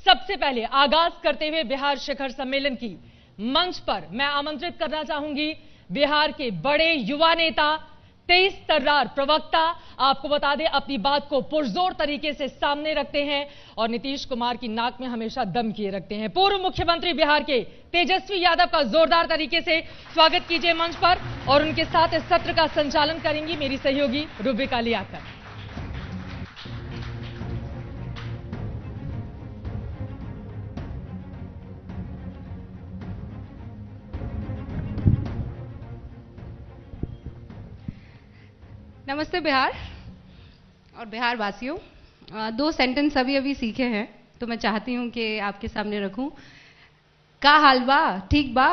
सबसे पहले आगाज करते हुए बिहार शिखर सम्मेलन की मंच पर मैं आमंत्रित करना चाहूंगी बिहार के बड़े युवा नेता, तेज तर्रार प्रवक्ता, आपको बता दें अपनी बात को पुरजोर तरीके से सामने रखते हैं और नीतीश कुमार की नाक में हमेशा दम किए रखते हैं। पूर्व मुख्यमंत्री बिहार के तेजस्वी यादव का जोरदार तरीके से स्वागत कीजिए मंच पर और उनके साथ इस सत्र का संचालन करेंगी मेरी सहयोगी रुबिका लियाकत। नमस्ते बिहार और बिहार वासियों। 2 सेंटेंस अभी सीखे हैं तो मैं चाहती हूं कि आपके सामने रखूं। का हाल बा, ठीक बा।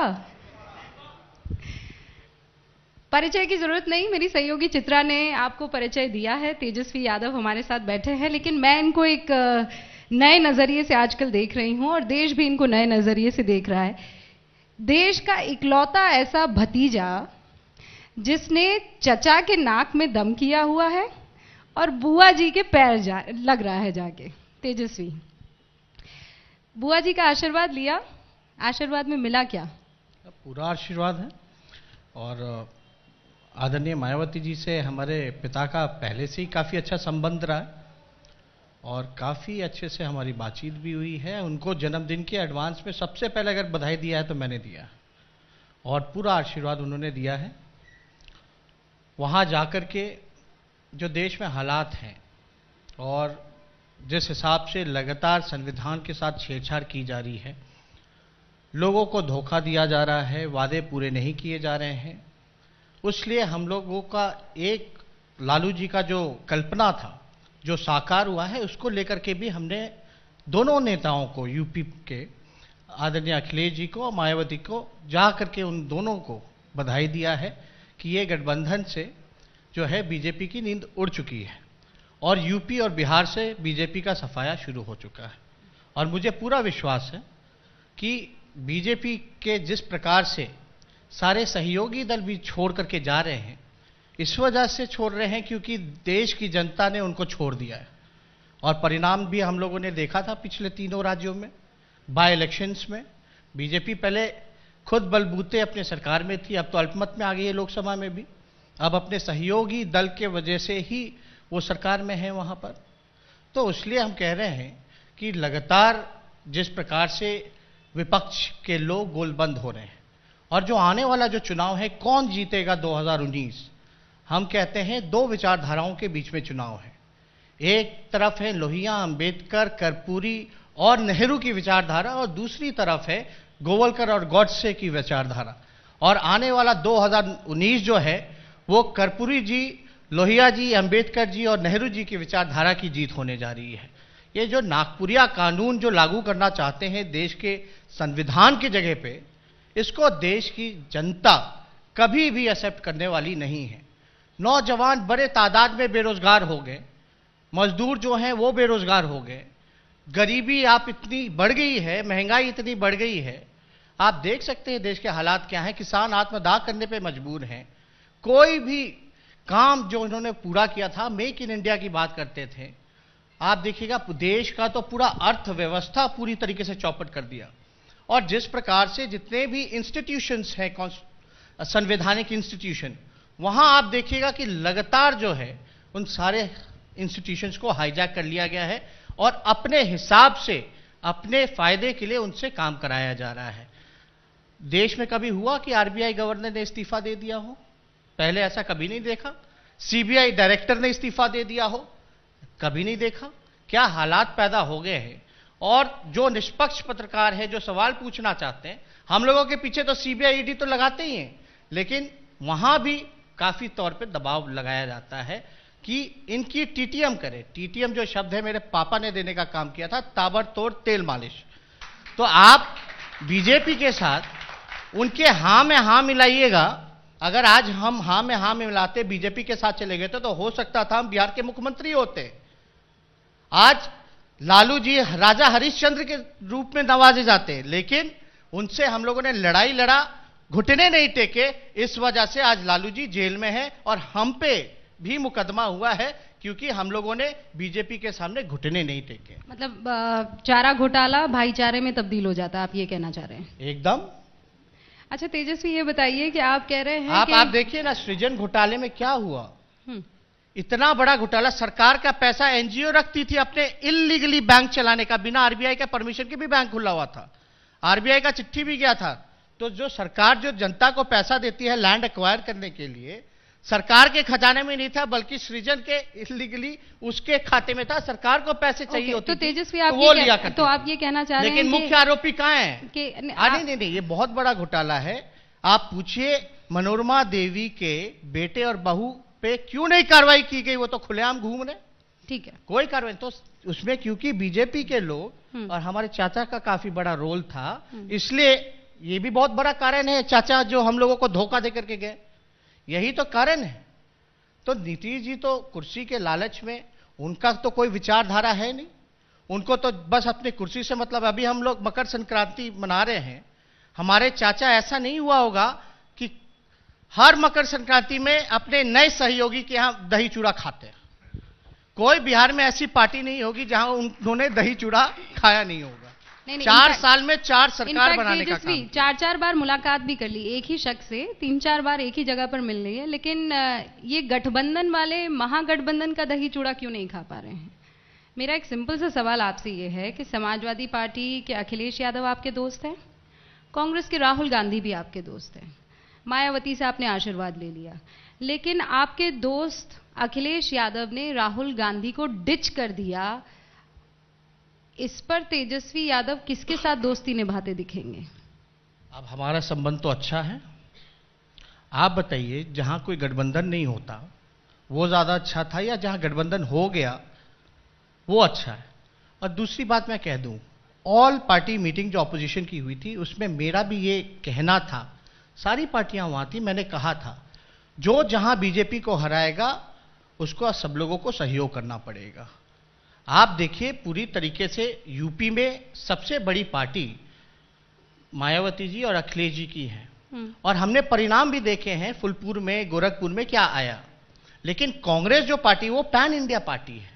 परिचय की जरूरत नहीं, मेरी सहयोगी चित्रा ने आपको परिचय दिया है। तेजस्वी यादव हमारे साथ बैठे हैं, लेकिन मैं इनको एक नए नजरिए से आजकल देख रही हूं और देश भी इनको नए नजरिए से देख रहा है। देश का इकलौता ऐसा भतीजा जिसने चचा के नाक में दम किया हुआ है और बुआ जी के पैर लग रहा है जाके। तेजस्वी, बुआ जी का आशीर्वाद लिया, आशीर्वाद में मिला क्या? पूरा आशीर्वाद है और आदरणीय मायावती जी से हमारे पिता का पहले से ही काफ़ी अच्छा संबंध रहा है और काफ़ी अच्छे से हमारी बातचीत भी हुई है। उनको जन्मदिन के एडवांस में सबसे पहले अगर बधाई दिया है तो मैंने दिया और पूरा आशीर्वाद उन्होंने दिया है। वहाँ जाकर के जो देश में हालात हैं और जिस हिसाब से लगातार संविधान के साथ छेड़छाड़ की जा रही है, लोगों को धोखा दिया जा रहा है, वादे पूरे नहीं किए जा रहे हैं, उसलिए हम लोगों का एक लालू जी का जो कल्पना था जो साकार हुआ है, उसको लेकर के भी हमने दोनों नेताओं को, यूपी के आदरणीय अखिलेश जी को और मायावती को, जा करके उन दोनों को बधाई दिया है कि ये गठबंधन से जो है बीजेपी की नींद उड़ चुकी है और यूपी और बिहार से बीजेपी का सफाया शुरू हो चुका है। और मुझे पूरा विश्वास है कि बीजेपी के जिस प्रकार से सारे सहयोगी दल भी छोड़ करके जा रहे हैं, इस वजह से छोड़ रहे हैं क्योंकि देश की जनता ने उनको छोड़ दिया है और परिणाम भी हम लोगों ने देखा था पिछले 3 राज्यों में। बाय इलेक्शंस में बीजेपी पहले खुद बलबूते अपने सरकार में थी, अब तो अल्पमत में आ गई है लोकसभा में भी। अब अपने सहयोगी दल के वजह से ही वो सरकार में है वहाँ पर। तो इसलिए हम कह रहे हैं कि लगातार जिस प्रकार से विपक्ष के लोग गोलबंद हो रहे हैं और जो आने वाला जो चुनाव है, कौन जीतेगा 2019, हम कहते हैं 2 विचारधाराओं के बीच में चुनाव है। एक तरफ है लोहिया, अंबेडकर, कर्पूरी और नेहरू की विचारधारा और दूसरी तरफ है गोवलकर और गॉडसे की विचारधारा। और आने वाला 2019 जो है वो कर्पूरी जी, लोहिया जी, अंबेडकर जी और नेहरू जी की विचारधारा की जीत होने जा रही है। ये जो नागपुरिया कानून जो लागू करना चाहते हैं देश के संविधान की जगह पे, इसको देश की जनता कभी भी एक्सेप्ट करने वाली नहीं है। नौजवान बड़े तादाद में बेरोजगार हो गए, मजदूर जो हैं वो बेरोजगार हो गए, गरीबी आप इतनी बढ़ गई है, महंगाई इतनी बढ़ गई है, आप देख सकते हैं देश के हालात क्या हैं। किसान आत्मदाह करने पे मजबूर हैं। कोई भी काम जो इन्होंने पूरा किया था, मेक इन इंडिया की बात करते थे, आप देखिएगा देश का तो पूरा अर्थव्यवस्था पूरी तरीके से चौपट कर दिया। और जिस प्रकार से जितने भी इंस्टीट्यूशंस हैं, संवैधानिक इंस्टीट्यूशन, वहां आप देखिएगा कि लगातार जो है उन सारे इंस्टीट्यूशंस को हाईजैक कर लिया गया है और अपने हिसाब से अपने फायदे के लिए उनसे काम कराया जा रहा है। देश में कभी हुआ कि आरबीआई गवर्नर ने इस्तीफा दे दिया हो? पहले ऐसा कभी नहीं देखा। सीबीआई डायरेक्टर ने इस्तीफा दे दिया हो? कभी नहीं देखा। क्या हालात पैदा हो गए हैं। और जो निष्पक्ष पत्रकार है, जो सवाल पूछना चाहते हैं, हम लोगों के पीछे तो सीबीआई ईडी तो लगाते ही हैं, लेकिन वहां भी काफी तौर पे दबाव लगाया जाता है कि इनकी टीटीएम करे। टीटीएम जो शब्द है मेरे पापा ने देने का काम किया था, ताबड़तोड़ तेल मालिश। तो आप बीजेपी के साथ उनके हां में हां मिलाइएगा। अगर आज हम हां में हां मिलाते बीजेपी के साथ चले गए तो हो सकता था हम बिहार के मुख्यमंत्री होते। आज लालू जी राजा हरिश्चंद्र के रूप में नवाजे जाते, लेकिन उनसे हम लोगों ने लड़ाई लड़ा, घुटने नहीं टेके। इस वजह से आज लालू जी जेल में है और हम पे भी मुकदमा हुआ है क्योंकि हम लोगों ने बीजेपी के सामने घुटने नहीं टेके। मतलब चारा घोटाला भाईचारे में तब्दील हो जाता, आप ये कहना चाह रहे हैं? एकदम। अच्छा तेजस्वी, ये बताइए कि आप कह रहे हैं आप देखिए ना, सृजन घोटाले में क्या हुआ। इतना बड़ा घोटाला, सरकार का पैसा एनजीओ रखती थी अपने इलीगली बैंक चलाने का, बिना आरबीआई का परमिशन के भी बैंक खुला हुआ था, आरबीआई का चिट्ठी भी गया था। तो जो सरकार जो जनता को पैसा देती है लैंड एक्वायर करने के लिए, सरकार के खजाने में नहीं था बल्कि सृजन के इलीगली उसके खाते में था। सरकार को पैसे चाहिए होते तो तेजस्वी तो वो लिया करते। तो आप ये कहना चाह रहे हैं लेकिन मुख्य आरोपी कहां है? नहीं, ये बहुत बड़ा घोटाला है। आप पूछिए मनोरमा देवी के बेटे और बहू पे क्यों नहीं कार्रवाई की गई? वो तो खुलेआम घूम रहे। ठीक है, कोई कार्रवाई तो उसमें, क्योंकि बीजेपी के लोग और हमारे चाचा का काफी बड़ा रोल था, इसलिए ये भी बहुत बड़ा कारण है। चाचा जो हम लोगों को धोखा देकर के गए, यही तो कारण है। तो नीतीश जी तो कुर्सी के लालच में, उनका तो कोई विचारधारा है नहीं, उनको तो बस अपनी कुर्सी से मतलब। अभी हम लोग मकर संक्रांति मना रहे हैं, हमारे चाचा ऐसा नहीं हुआ होगा कि हर मकर संक्रांति में अपने नए सहयोगी के यहां दही चूड़ा खाते हैं। कोई बिहार में ऐसी पार्टी नहीं होगी जहां उन्होंने दही चूड़ा खाया नहीं होगा। नहीं, 4 साल में 4 सरकार बनाने का काम। 4 बार मुलाकात भी कर ली एक ही शख्स से, 3-4 बार एक ही जगह पर मिल रही है, लेकिन ये गठबंधन वाले महागठबंधन का दही चूड़ा क्यों नहीं खा पा रहे हैं? मेरा एक सिंपल सा सवाल आपसे ये है कि समाजवादी पार्टी के अखिलेश यादव आपके दोस्त हैं, कांग्रेस के राहुल गांधी भी आपके दोस्त हैं, मायावती से आपने आशीर्वाद ले लिया, लेकिन आपके दोस्त अखिलेश यादव ने राहुल गांधी को डिच कर दिया। इस पर तेजस्वी यादव किसके साथ दोस्ती निभाते दिखेंगे? अब हमारा संबंध तो अच्छा है। आप बताइए, जहां कोई गठबंधन नहीं होता वो ज्यादा अच्छा था, या जहां गठबंधन हो गया वो अच्छा है? और दूसरी बात मैं कह दूं, ऑल पार्टी मीटिंग जो ऑपोजिशन की हुई थी उसमें मेरा भी ये कहना था, सारी पार्टियां वहां थी, मैंने कहा था जो जहां बीजेपी को हराएगा उसको सब लोगों को सहयोग करना पड़ेगा। आप देखिए पूरी तरीके से यूपी में सबसे बड़ी पार्टी मायावती जी और अखिलेश जी की है, और हमने परिणाम भी देखे हैं फुलपुर में, गोरखपुर में क्या आया। लेकिन कांग्रेस जो पार्टी वो पैन इंडिया पार्टी है,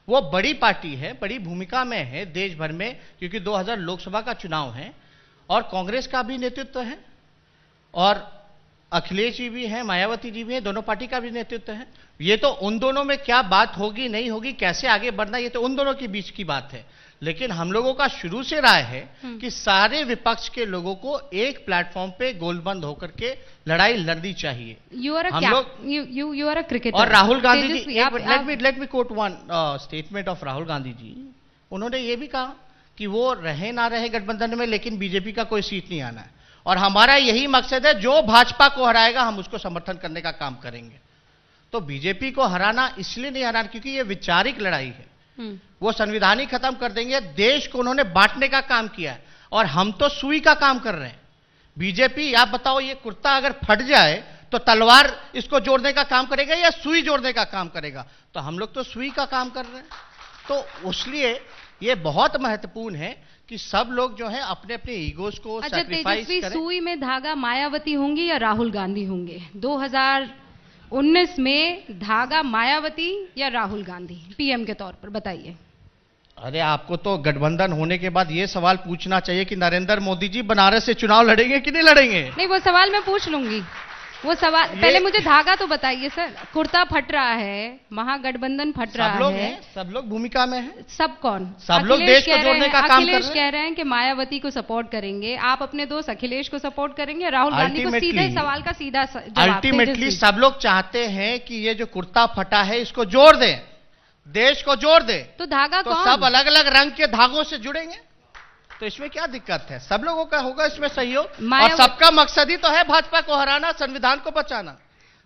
वो बड़ी पार्टी है, बड़ी भूमिका में है देश भर में, क्योंकि 2000 लोकसभा का चुनाव है और कांग्रेस का भी नेतृत्व है और अखिलेश जी भी हैं, मायावती जी भी हैं, दोनों पार्टी का भी नेतृत्व है। ये तो उन दोनों में क्या बात होगी नहीं होगी, कैसे आगे बढ़ना, ये तो उन दोनों के बीच की बात है। लेकिन हम लोगों का शुरू से राय है कि सारे विपक्ष के लोगों को एक प्लेटफॉर्म पे गोलबंद होकर के लड़ाई लड़नी चाहिए। हम लोग क्रिकेटर। और Rahul Gandhi ji, let me quote one statement of Rahul Gandhi ji. उन्होंने ये भी कहा कि वो रहे ना रहे गठबंधन में, लेकिन बीजेपी का कोई सीट नहीं आना है, और हमारा यही मकसद है, जो भाजपा को हराएगा हम उसको समर्थन करने का काम करेंगे। तो बीजेपी को हराना इसलिए नहीं हराना क्योंकि ये वैचारिक लड़ाई है, वो संविधान ही खत्म कर देंगे। देश को उन्होंने बांटने का काम किया है और हम तो सुई का काम कर रहे हैं। बीजेपी, आप बताओ, ये कुर्ता अगर फट जाए तो तलवार इसको जोड़ने का काम करेगा या सुई जोड़ने का काम करेगा? तो हम लोग तो सुई का काम कर रहे हैं। तो इसलिए ये बहुत महत्वपूर्ण है कि सब लोग जो है अपने अपने ईगोस को सैक्रिफाइस करें। सुई में धागा मायावती होंगी या राहुल गांधी होंगे 2019 में? धागा मायावती या राहुल गांधी पीएम के तौर पर, बताइए। अरे आपको तो गठबंधन होने के बाद ये सवाल पूछना चाहिए कि नरेंद्र मोदी जी बनारस से चुनाव लड़ेंगे कि नहीं लड़ेंगे? नहीं, वो सवाल मैं पूछ लूंगी, वो सवाल पहले मुझे धागा तो बताइए सर। कुर्ता फट रहा है, महागठबंधन फट रहा है, सब लोग भूमिका में है। सब कौन? सब लोग देश को जोड़ने का काम कर रहे हैं। अखिलेश कह रहे हैं कि मायावती को सपोर्ट करेंगे, आप अपने दोस्त अखिलेश को सपोर्ट करेंगे, राहुल गांधी को? सीधे सवाल का सीधा जवाब। अल्टीमेटली सब लोग चाहते हैं कि ये जो कुर्ता फटा है इसको जोड़ दें, देश को जोड़ दे। तो धागा तो कौन? सब अलग अलग रंग के धागों से जुड़ेंगे, तो इसमें क्या दिक्कत है? सब लोगों का होगा इसमें सहयोग, और सबका मकसद ही तो है भाजपा को हराना, संविधान को बचाना।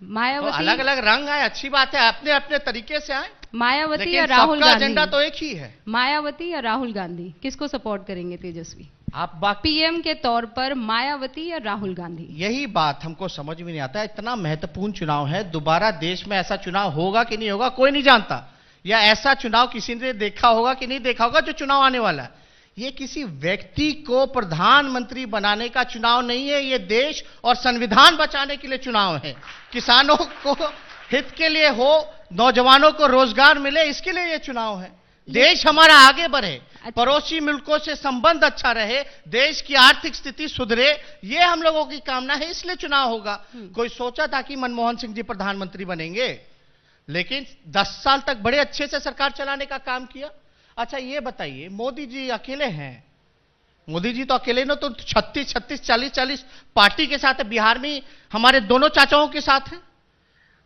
मायावती, तो अलग अलग रंग आए, अच्छी बात है, अपने अपने तरीके से आए। मायावती या राहुल गांधी? एजेंडा तो एक ही है। मायावती या राहुल गांधी, किसको सपोर्ट करेंगे तेजस्वी? आप पीएम के तौर पर मायावती या राहुल गांधी? यही बात हमको समझ में नहीं आता। इतना महत्वपूर्ण चुनाव है, दोबारा देश में ऐसा चुनाव होगा कि नहीं होगा कोई नहीं जानता, या ऐसा चुनाव किसी ने देखा होगा कि नहीं देखा होगा जो चुनाव आने वाला है। ये किसी व्यक्ति को प्रधानमंत्री बनाने का चुनाव नहीं है, ये देश और संविधान बचाने के लिए चुनाव है। किसानों को हित के लिए हो, नौजवानों को रोजगार मिले, इसके लिए ये चुनाव है। देश हमारा आगे बढ़े, पड़ोसी मुल्कों से संबंध अच्छा रहे, देश की आर्थिक स्थिति सुधरे, ये हम लोगों की कामना है, इसलिए चुनाव होगा। कोई सोचा था कि मनमोहन सिंह जी प्रधानमंत्री बनेंगे, लेकिन 10 साल तक बड़े अच्छे से सरकार चलाने का काम किया। अच्छा ये बताइए, मोदी जी अकेले हैं? मोदी जी तो अकेले ना, तो 36, 40 पार्टी के साथ है। बिहार में हमारे दोनों चाचाओं के साथ है,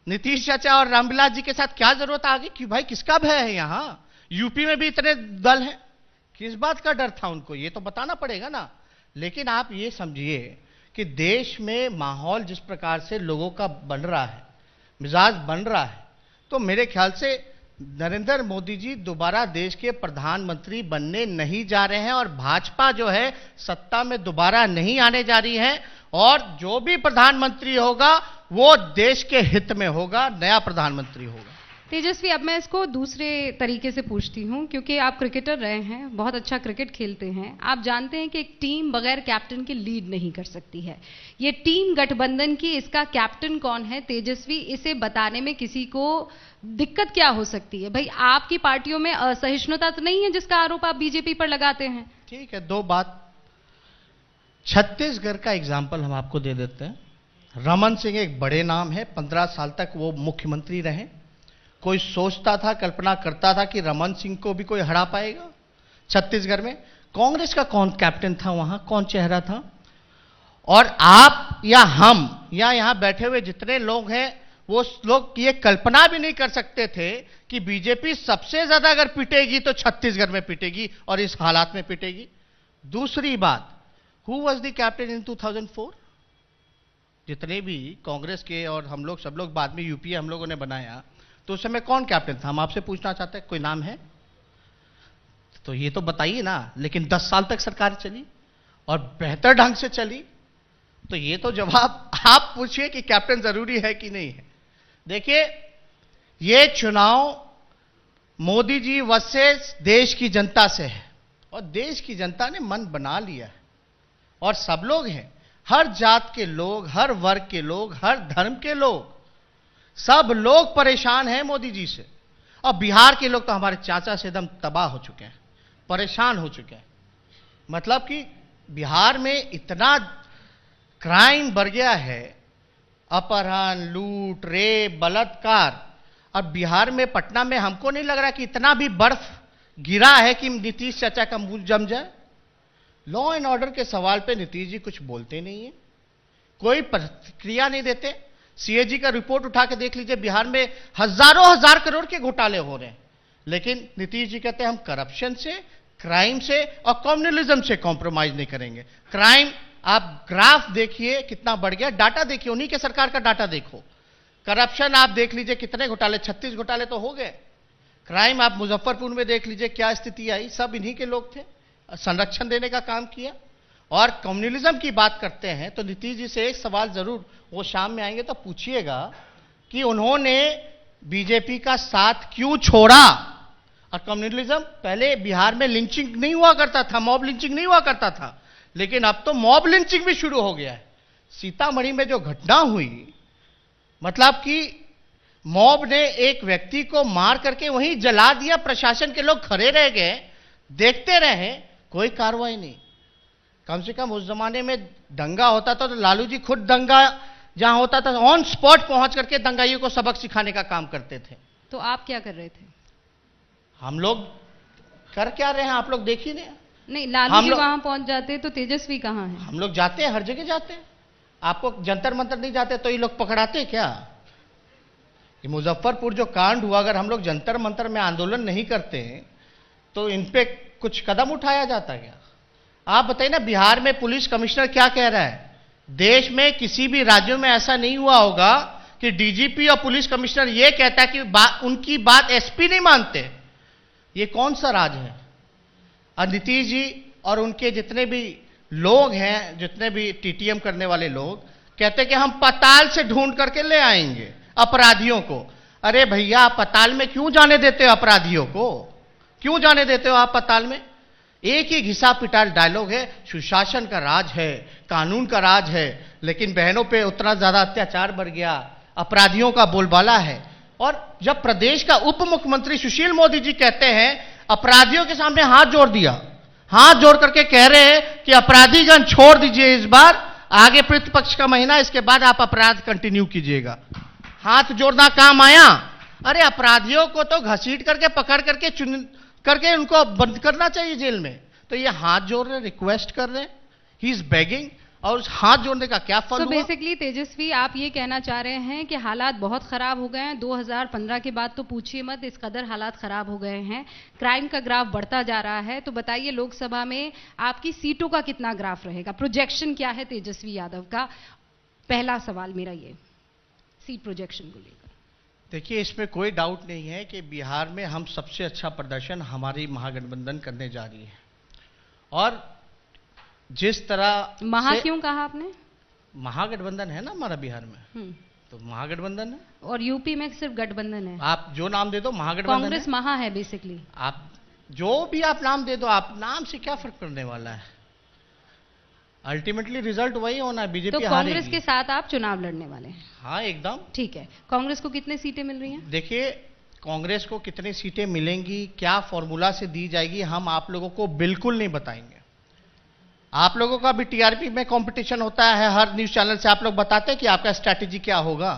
नीतीश चाचा और रामविलास जी के साथ। क्या जरूरत आगे कि भाई किसका भय है? यहां यूपी में भी इतने दल हैं, किस बात का डर था उनको? ये तो बताना पड़ेगा ना। लेकिन आप ये समझिए कि देश में माहौल जिस प्रकार से लोगों का बन रहा है, मिजाज बन रहा है, तो मेरे ख्याल से नरेंद्र मोदी जी दोबारा देश के प्रधानमंत्री बनने नहीं जा रहे हैं, और भाजपा जो है सत्ता में दोबारा नहीं आने जा रही है। और जो भी प्रधानमंत्री होगा वो देश के हित में होगा, नया प्रधानमंत्री होगा। तेजस्वी, अब मैं इसको दूसरे तरीके से पूछती हूं, क्योंकि आप क्रिकेटर रहे हैं, बहुत अच्छा क्रिकेट खेलते हैं। आप जानते हैं कि एक टीम बगैर कैप्टन के लीड नहीं कर सकती है। ये टीम गठबंधन की, इसका कैप्टन कौन है? तेजस्वी, इसे बताने में किसी को दिक्कत क्या हो सकती है? भाई आपकी पार्टियों में असहिष्णुता तो नहीं है जिसका आरोप आप बीजेपी पर लगाते हैं? ठीक है, दो बात। छत्तीसगढ़ का एग्जाम्पल हम आपको दे देते हैं। रमन सिंह एक बड़े नाम है, 15 साल तक वो मुख्यमंत्री रहे। कोई सोचता था, कल्पना करता था कि रमन सिंह को भी कोई हरा पाएगा छत्तीसगढ़ में? कांग्रेस का कौन कैप्टन था वहां, कौन चेहरा था? और आप या हम या यहां बैठे हुए जितने लोग हैं, वो लोग ये कल्पना भी नहीं कर सकते थे कि बीजेपी सबसे ज्यादा अगर पिटेगी तो छत्तीसगढ़ में पिटेगी, और इस हालात में पिटेगी। दूसरी बात, who was the captain in 2004? जितने भी कांग्रेस के और हम लोग सब लोग बाद में यूपीए हम लोगों ने बनाया, तो उस समय कौन कैप्टन था? हम आपसे पूछना चाहते हैं, कोई नाम है तो ये तो बताइए ना। लेकिन 10 साल तक सरकार चली और बेहतर ढंग से चली, तो ये तो जवाब आप पूछिए कि कैप्टन जरूरी है कि नहीं है। देखिए, ये चुनाव मोदी जी वर्सेस देश की जनता से है, और देश की जनता ने मन बना लिया है, और सब लोग हैं, हर जात के लोग, हर वर्ग के लोग, हर धर्म के लोग, सब लोग परेशान हैं मोदी जी से। और बिहार के लोग तो हमारे चाचा से एकदम तबाह हो चुके हैं, परेशान हो चुके हैं। मतलब कि बिहार में इतना क्राइम बढ़ गया है, अपहरण, लूट, रेप, बलात्कार। अब बिहार में, पटना में हमको नहीं लग रहा कि इतना भी बर्फ गिरा है कि नीतीश चाचा का मुंह जम जाए। लॉ एंड ऑर्डर के सवाल पे नीतीश जी कुछ बोलते नहीं है, कोई प्रतिक्रिया नहीं देते। सीएजी का रिपोर्ट उठा के देख लीजिए, बिहार में हजारों हजार करोड़ के घोटाले हो रहे हैं, लेकिन नीतीश जी कहते हैं हम करप्शन से, क्राइम से और कम्युनलिज्म से कॉम्प्रोमाइज नहीं करेंगे। क्राइम, आप ग्राफ देखिए कितना बढ़ गया, डाटा देखिए, उन्हीं के सरकार का डाटा देखो। करप्शन आप देख लीजिए कितने घोटाले, 36 घोटाले तो हो गए। क्राइम आप मुजफ्फरपुर में देख लीजिए क्या स्थिति आई, सब इन्हीं के लोग थे, संरक्षण देने का काम किया। और कम्युनलिज्म की बात करते हैं तो नीतीश जी से एक सवाल जरूर, वो शाम में आएंगे तो पूछिएगा कि उन्होंने बीजेपी का साथ क्यों छोड़ा। और कम्युनलिज्म, पहले बिहार में लिंचिंग नहीं हुआ करता था, मॉब लिंचिंग नहीं हुआ करता था, लेकिन अब तो मॉब लिंचिंग भी शुरू हो गया है। सीतामढ़ी में जो घटना हुई, मतलब कि मॉब ने एक व्यक्ति को मार करके वहीं जला दिया, प्रशासन के लोग खड़े रह गए, देखते रहे, कोई कार्रवाई नहीं। कम से कम उस जमाने में दंगा होता था तो लालू जी खुद दंगा जहां होता था ऑन स्पॉट पहुंच करके दंगाइयों को सबक सिखाने का काम करते थे। तो आप क्या कर रहे थे? हम लोग कर क्या रहे हैं, आप लोग देख ही नहीं, लालू जी वहां पहुंच जाते तो तेजस्वी कहां है? हम लोग जाते हैं, हर जगह जाते हैं। आपको जंतर मंतर नहीं जाते तो ये लोग पकड़ाते क्या? ये मुजफ्फरपुर जो कांड हुआ, अगर हम लोग जंतर मंतर में आंदोलन नहीं करते तो इन पे कुछ कदम उठाया जाता क्या? आप बताइए ना, बिहार में पुलिस कमिश्नर क्या कह रहा है? देश में किसी भी राज्यों में ऐसा नहीं हुआ होगा कि डीजीपी और पुलिस कमिश्नर ये कहता है कि उनकी बात एसपी नहीं मानते। ये कौन सा राज है? और नीतीश जी और उनके जितने भी लोग हैं, जितने भी टीटीएम करने वाले लोग, कहते हैं कि हम पाताल से ढूंढ करके ले आएंगे अपराधियों को। अरे भैया, पाताल में क्यों जाने देते हो अपराधियों को? क्यों जाने देते हो आप पाताल में? एक ही घिसा पिटाल डायलॉग है, सुशासन का राज है, कानून का राज है, लेकिन बहनों पे उतना ज्यादा अत्याचार बढ़ गया, अपराधियों का बोलबाला है। और जब प्रदेश का उप मुख्यमंत्री सुशील मोदी जी कहते हैं अपराधियों के सामने हाथ जोड़ दिया, हाथ जोड़ करके कह रहे हैं कि अपराधीगण छोड़ दीजिए इस बार, आगे प्रतिपक्ष का महीना, इसके बाद आप अपराध कंटिन्यू कीजिएगा। हाथ जोड़ना काम आया? अरे अपराधियों को तो घसीट करके पकड़ करके चुन करके उनको बंद करना चाहिए जेल में। तो ये हाथ जोड़ रहे, रिक्वेस्ट कर रहे, ही इज बेगिंग, और उस हाथ जोड़ने का क्या फल हुआ? बेसिकली तेजस्वी, आप ये कहना चाह रहे हैं कि हालात बहुत खराब हो गए हैं। 2015 के बाद तो पूछिए मत, इस कदर हालात खराब हो गए हैं, क्राइम का ग्राफ बढ़ता जा रहा है। तो बताइए लोकसभा में आपकी सीटों का कितना ग्राफ रहेगा, प्रोजेक्शन क्या है तेजस्वी यादव का? पहला सवाल मेरा ये सीट प्रोजेक्शन को लेकर। देखिए, इसमें कोई डाउट नहीं है कि बिहार में हम सबसे अच्छा प्रदर्शन हमारी महागठबंधन करने जा रही है। और जिस तरह क्यों कहा आपने? महागठबंधन है ना हमारा बिहार में, तो महागठबंधन है। और यूपी में सिर्फ गठबंधन है। आप जो नाम दे दो, महागठबंधन कांग्रेस महा है बेसिकली। आप जो भी आप नाम दे दो, आप नाम से क्या फर्क पड़ने वाला है? अल्टीमेटली रिजल्ट वही होना है, बीजेपी तो कांग्रेस के साथ आप चुनाव लड़ने वाले हैं? हाँ, एकदम ठीक है। कांग्रेस को कितने सीटें मिल रही हैं? देखिए, कांग्रेस को कितनी सीटें मिलेंगी, क्या फॉर्मूला से दी जाएगी, हम आप लोगों को बिल्कुल नहीं बताएंगे। आप लोगों का भी टीआरपी में कंपटीशन होता है, हर न्यूज चैनल से आप लोग बताते हैं कि आपका स्ट्रैटेजी क्या होगा,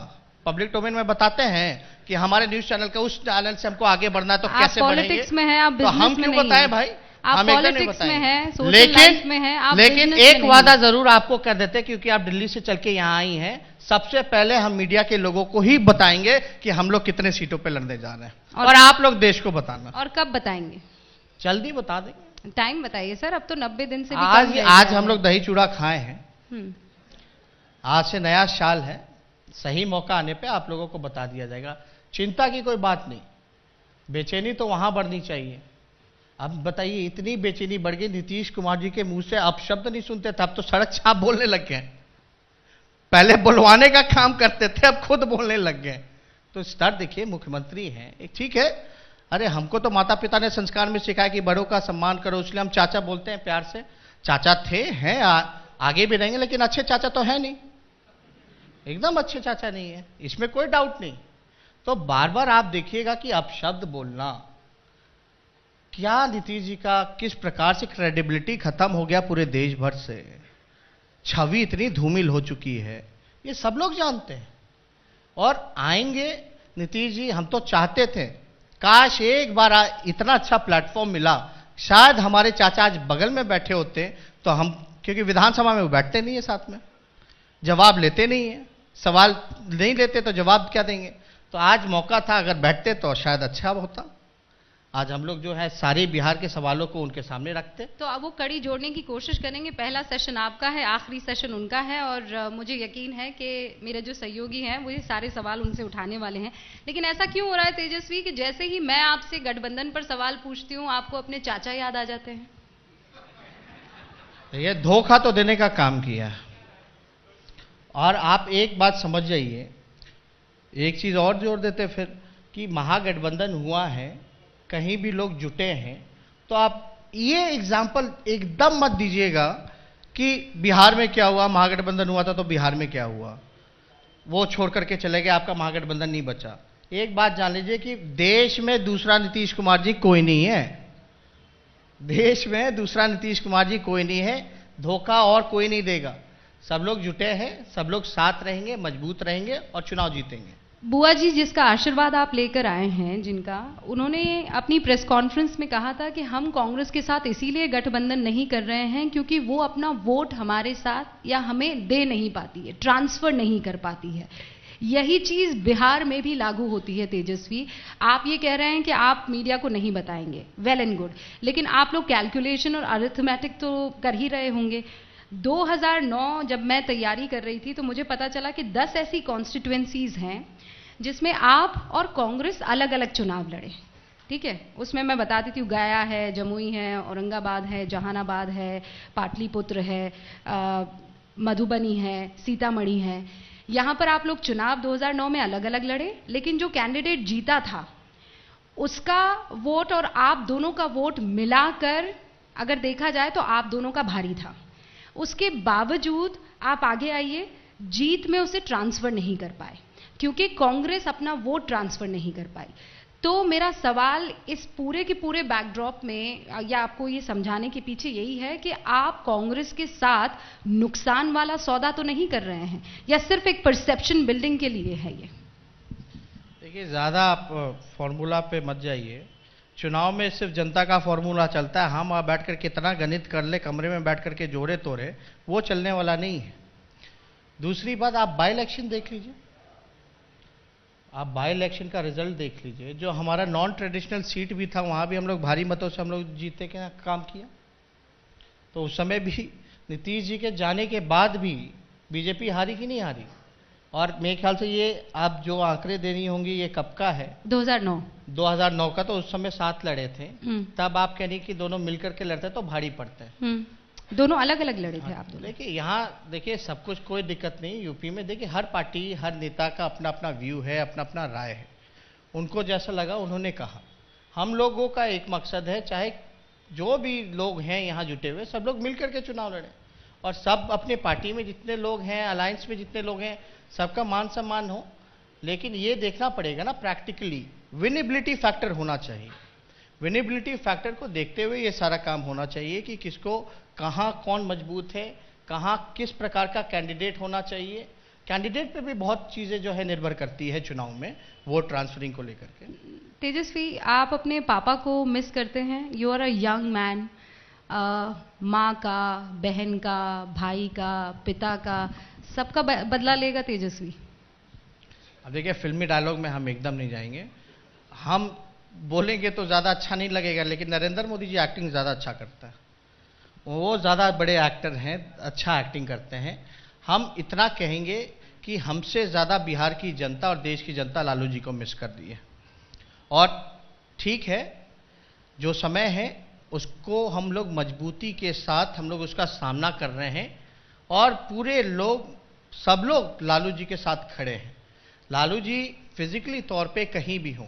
पब्लिक डोमेन में बताते हैं कि हमारे न्यूज चैनल का उस चैनल से हमको आगे बढ़ना है, तो कैसे बढ़ेंगे? पॉलिटिक्स में है, आप तो बिजनेस हम क्यों बताएं भाई? आप पॉलिटिक्स में हैं, सोशल लाइफ में हैं, आप लेकिन एक वादा जरूर आपको कर देते, क्योंकि आप दिल्ली से चल के यहाँ आई हैं, सबसे पहले हम मीडिया के लोगों को ही बताएंगे कि हम लोग कितने सीटों पे लड़ने जा रहे हैं, और आप लोग देश को बताना। और कब बताएंगे? जल्दी बता देंगे। टाइम बताइए सर, अब तो 90 दिन से भी आज हम लोग दही चूड़ा खाए हैं। आज से नया साल है, सही मौका आने पे आप लोगों को बता दिया जाएगा। चिंता की कोई बात नहीं, बेचैनी तो वहां बढ़नी चाहिए। अब बताइए, इतनी बेचैनी बढ़ गई, नीतीश कुमार जी के मुंह से अब शब्द नहीं सुनते थे, अब तो सड़क छाप बोलने लग गए। पहले बुलवाने का काम करते थे, अब खुद बोलने लग गए। तो स्तर देखिए, मुख्यमंत्री हैं, एक ठीक है। अरे हमको तो माता पिता ने संस्कार में सिखाया कि बड़ों का सम्मान करो, इसलिए हम चाचा बोलते हैं प्यार से। चाचा थे, हैं, आगे भी रहेंगे, लेकिन अच्छे चाचा तो है नहीं, एकदम अच्छे चाचा नहीं है, इसमें कोई डाउट नहीं। तो बार बार आप देखिएगा कि अपशब्द बोलना, क्या नीतीश जी का किस प्रकार से क्रेडिबिलिटी खत्म हो गया पूरे देश भर से, छवि इतनी धूमिल हो चुकी है, ये सब लोग जानते हैं। और आएंगे नीतीश जी, हम तो चाहते थे काश एक बार इतना अच्छा प्लेटफॉर्म मिला, शायद हमारे चाचा आज बगल में बैठे होते तो हम, क्योंकि विधानसभा में वो बैठते नहीं है साथ में, जवाब लेते नहीं है, सवाल नहीं लेते तो जवाब क्या देंगे। तो आज मौका था, अगर बैठते तो शायद अच्छा होता। आज हम लोग जो है सारे बिहार के सवालों को उनके सामने रखते। तो अब वो कड़ी जोड़ने की कोशिश करेंगे। पहला सेशन आपका है, आखिरी सेशन उनका है, और मुझे यकीन है कि मेरे जो सहयोगी हैं वो ये सारे सवाल उनसे उठाने वाले हैं। लेकिन ऐसा क्यों हो रहा है तेजस्वी कि जैसे ही मैं आपसे गठबंधन पर सवाल पूछती हूँ, आपको अपने चाचा याद आ जाते हैं? ये धोखा तो देने का काम किया। और आप एक बात समझ जाइए, एक चीज और जोड़ देते फिर, कि महागठबंधन हुआ है, कहीं भी लोग जुटे हैं, तो आप ये एग्जाम्पल एकदम मत दीजिएगा कि बिहार में क्या हुआ, महागठबंधन हुआ था तो बिहार में क्या हुआ, वो छोड़ करके चले गए, आपका महागठबंधन नहीं बचा। एक बात जान लीजिए कि देश में दूसरा नीतीश कुमार जी कोई नहीं है, देश में दूसरा नीतीश कुमार जी कोई नहीं है, धोखा और कोई नहीं देगा। सब लोग जुटे हैं, सब लोग साथ रहेंगे, मजबूत रहेंगे और चुनाव जीतेंगे। बुआ जी जिसका आशीर्वाद आप लेकर आए हैं, जिनका, उन्होंने अपनी प्रेस कॉन्फ्रेंस में कहा था कि हम कांग्रेस के साथ इसीलिए गठबंधन नहीं कर रहे हैं क्योंकि वो अपना वोट हमारे साथ या हमें दे नहीं पाती है, ट्रांसफर नहीं कर पाती है। यही चीज बिहार में भी लागू होती है तेजस्वी। आप ये कह रहे हैं कि आप मीडिया को नहीं बताएंगे, वेल एंड गुड, लेकिन आप लोग कैलकुलेशन और अरिथमेटिक तो कर ही रहे होंगे। 2009 जब मैं तैयारी कर रही थी तो मुझे पता चला कि 10 ऐसी कॉन्स्टिट्यूएंसीज हैं जिसमें आप और कांग्रेस अलग अलग चुनाव लड़े। ठीक है, उसमें मैं बताती थी, गया है, जमुई है, औरंगाबाद है, जहानाबाद है, पाटलिपुत्र है, मधुबनी है, सीतामढ़ी है। यहाँ पर आप लोग चुनाव 2009 में अलग अलग लड़े, लेकिन जो कैंडिडेट जीता था उसका वोट और आप दोनों का वोट मिलाकर अगर देखा जाए तो आप दोनों का भारी था। उसके बावजूद आप आगे आइए, जीत में उसे ट्रांसफर नहीं कर पाए। क्योंकि कांग्रेस अपना वोट ट्रांसफर नहीं कर पाई। तो मेरा सवाल इस पूरे के पूरे बैकड्रॉप में या आपको ये समझाने के पीछे यही है कि आप कांग्रेस के साथ नुकसान वाला सौदा तो नहीं कर रहे हैं, या सिर्फ एक परसेप्शन बिल्डिंग के लिए है ये? देखिए, ज़्यादा आप फॉर्मूला पे मत जाइए। चुनाव में सिर्फ जनता का फॉर्मूला चलता है, हम वहाँ बैठ कर कितना गणित कर ले, कमरे में बैठ कर के जोड़े तोड़े, वो चलने वाला नहीं है। दूसरी बात, आप बाई इलेक्शन देख लीजिए, आप बाई इलेक्शन का रिजल्ट देख लीजिए। जो हमारा नॉन ट्रेडिशनल सीट भी था, वहाँ भी हम लोग भारी मतों से हम लोग जीते के काम किया। तो उस समय भी नीतीश जी के जाने के बाद भी बीजेपी हारी कि नहीं हारी? और मेरे ख्याल से ये आप जो आंकड़े देनी होंगी, ये कब का है? 2009 का। तो उस समय 7 लड़े थे, तब आप कह रही कि दोनों मिलकर के लड़ते तो भारी पड़ते हैं। दोनों अलग अलग लड़े थे आप दोनों। देखिए, यहाँ देखिए सब कुछ कोई दिक्कत नहीं। यूपी में देखिए हर पार्टी, हर नेता का अपना अपना व्यू है, अपना अपना राय है। उनको जैसा लगा उन्होंने कहा। हम लोगों का एक मकसद है, चाहे जो भी लोग हैं यहाँ जुटे हुए, सब लोग मिलकर के चुनाव लड़ें, और सब अपने पार्टी में जितने लोग हैं, अलायंस में जितने लोग हैं, सबका मान सम्मान हो। लेकिन ये देखना पड़ेगा ना, प्रैक्टिकली विनेबिलिटी फैक्टर होना चाहिए। विनेबिलिटी फैक्टर को देखते हुए ये सारा काम होना चाहिए कि किसको कहाँ कौन मजबूत है, कहाँ किस प्रकार का कैंडिडेट होना चाहिए। कैंडिडेट पे भी बहुत चीज़ें जो है निर्भर करती है चुनाव में, वोट ट्रांसफरिंग को लेकर के। तेजस्वी, आप अपने पापा को मिस करते हैं? You are a young man. माँ का, बहन का, भाई का, पिता का, सबका बदला लेगा तेजस्वी? अब देखिए, फिल्मी डायलॉग में हम एकदम नहीं जाएंगे। हम बोलेंगे तो ज़्यादा अच्छा नहीं लगेगा, लेकिन नरेंद्र मोदी जी एक्टिंग ज़्यादा अच्छा करता है। वो ज़्यादा बड़े एक्टर हैं, अच्छा एक्टिंग करते हैं। हम इतना कहेंगे कि हमसे ज़्यादा बिहार की जनता और देश की जनता लालू जी को मिस कर दी है। और ठीक है, जो समय है उसको हम लोग मजबूती के साथ हम लोग उसका सामना कर रहे हैं, और पूरे लोग, सब लोग लालू जी के साथ खड़े हैं। लालू जी फिजिकली तौर पे कहीं भी हों,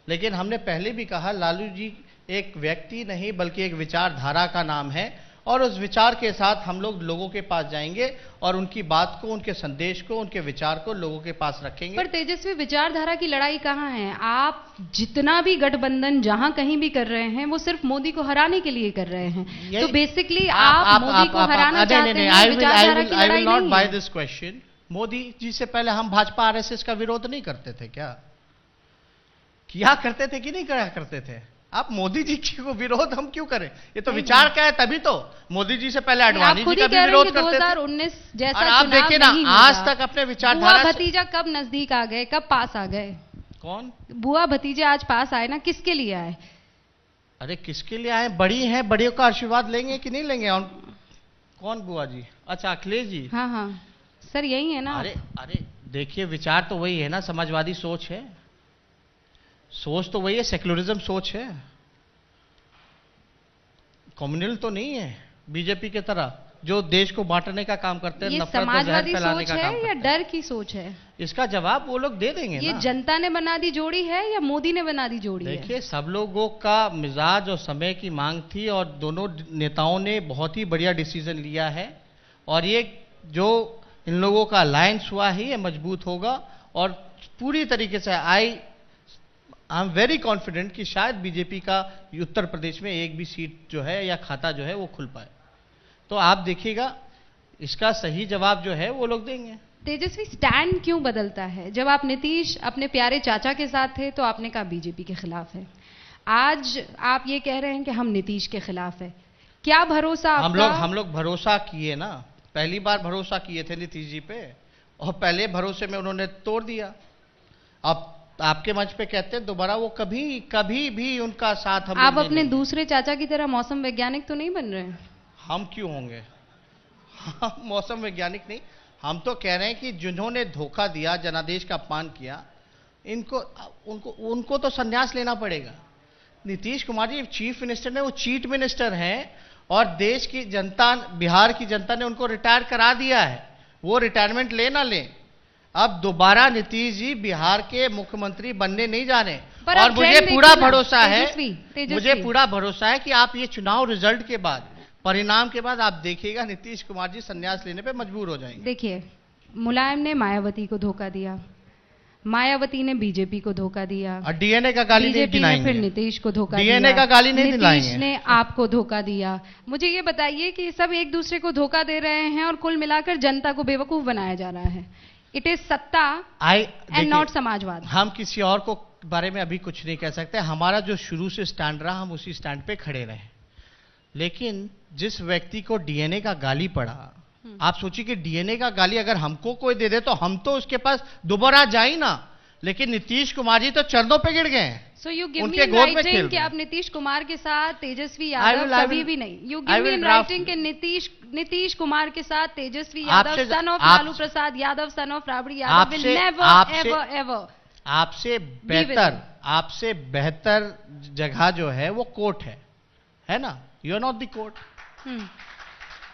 लेकिन हमने पहले भी कहा, लालू जी एक व्यक्ति नहीं बल्कि एक विचारधारा का नाम है, और उस विचार के साथ हम लोग लोगों के पास जाएंगे और उनकी बात को, उनके संदेश को, उनके विचार को लोगों के पास रखेंगे। पर तेजस्वी, विचारधारा की लड़ाई कहाँ है? आप जितना भी गठबंधन जहां कहीं भी कर रहे हैं, वो सिर्फ मोदी को हराने के लिए कर रहे हैं। तो बेसिकली आप मोदी को हराना चाहते हैं, विचारधारा की लड़ाई नहीं है। Not by this question. Modi ji से पहले हम भाजपा आरएसएस का विरोध नहीं करते थे क्या? किया करते थे कि नहीं करा करते थे? आप मोदी जी को विरोध हम क्यों करें? ये तो विचार क्या है, तभी तो मोदी जी से पहले अडवाणी जी का भी विरोध करते थे। 2019 जैसा और आप देखिए ना, आज तक अपने विचारधारा बुआ भतीजा कब नजदीक आ गए, कब पास आ गए? कौन बुआ भतीजे आज पास आए ना, किसके लिए आए? अरे किसके लिए आए? बड़ी हैं, बड़ियों का आशीर्वाद लेंगे कि नहीं लेंगे? और कौन बुआ जी? अच्छा, अखिलेश जी। हाँ हाँ सर, यही है ना। अरे देखिए, विचार तो वही है ना, समाजवादी सोच है, सोच तो वही है, सेक्युलरिज्म सोच है, कम्युनल तो नहीं है बीजेपी के तरह जो देश को बांटने का काम करते हैं, नफरत और जहर फैलाने का काम करते हैं। या डर की सोच है? इसका जवाब वो लोग दे देंगे ये ना। जनता ने बना दी जोड़ी है या मोदी ने बना दी जोड़ी है? देखिए, सब लोगों का मिजाज और समय की मांग थी, और दोनों नेताओं ने बहुत ही बढ़िया डिसीजन लिया है, और ये जो इन लोगों का अलायंस हुआ है ये मजबूत होगा, और पूरी तरीके से आई एम वेरी कॉन्फिडेंट कि शायद बीजेपी का उत्तर प्रदेश में एक भी सीट जो है या खाता जो है वो खुल पाए। तो आप देखिएगा, इसका सही जवाब जो है वो लोग देंगे। तेजस्वी, स्टैंड क्यों बदलता है? जब आप नीतीश अपने प्यारे चाचा के साथ थे तो आपने कहा बीजेपी के खिलाफ है, आज आप ये कह रहे हैं कि हम नीतीश के खिलाफ है। क्या भरोसा आपका? हम लोग भरोसा किए ना, पहली बार भरोसा किए थे नीतीश जी पे, और पहले भरोसे में उन्होंने तोड़ दिया। अब आपके मंच पे कहते हैं दोबारा वो कभी भी उनका साथ हम आप अपने दूसरे चाचा की तरह मौसम वैज्ञानिक तो नहीं बन रहे हैं? हम क्यों होंगे? हम मौसम वैज्ञानिक नहीं, हम तो कह रहे हैं कि जिन्होंने धोखा दिया, जनादेश का अपमान किया, उनको तो संन्यास लेना पड़ेगा। नीतीश कुमार जी चीफ मिनिस्टर ने, वो चीट मिनिस्टर हैं, और देश की जनता, बिहार की जनता ने उनको रिटायर करा दिया है। वो रिटायरमेंट ले ना लें, अब दोबारा नीतीश जी बिहार के मुख्यमंत्री बनने नहीं जाने। और मुझे पूरा भरोसा है, मुझे पूरा भरोसा है कि आप ये चुनाव रिजल्ट के बाद, परिणाम के बाद आप देखिएगा नीतीश कुमार जी संन्यास लेने पे मजबूर हो जाएंगे। देखिए, मुलायम ने मायावती को धोखा दिया, मायावती ने बीजेपी को धोखा दिया और डीएनए का गाली नहीं बीजेपी ने फिर दिलाएंगे। नीतीश को धोखा दिया, डीएनए का गाली नहीं नीतीश दिलाएंगे। ने आपको धोखा दिया। मुझे ये बताइए कि सब एक दूसरे को धोखा दे रहे हैं और कुल मिलाकर जनता को बेवकूफ बनाया जा रहा है। इट इज सत्ता एंड नॉट समाजवाद। हम किसी और को बारे में अभी कुछ नहीं कह सकते। हमारा जो शुरू से स्टैंड रहा, हम उसी स्टैंड पे खड़े रहे। लेकिन जिस व्यक्ति को डीएनए का गाली पड़ा, आप सोचिए कि डीएनए का गाली अगर हमको कोई दे दे तो हम तो उसके पास दोबारा जाए ना, लेकिन नीतीश कुमार जी तो चरणों पे गिर गए हैं। So you give me उनके in गोद में writing खेल कि रहे आप नीतीश कुमार के साथ तेजस्वी I यादव will- कभी भी नहीं। You give me in writing कि नीतीश कुमार के साथ Tejashwi Yadav son of Lalu Prasad Yadav son of Rabri Yadav will never ever ever आपसे बेहतर जगह जो है वो कोर्ट है ना? You are not the court.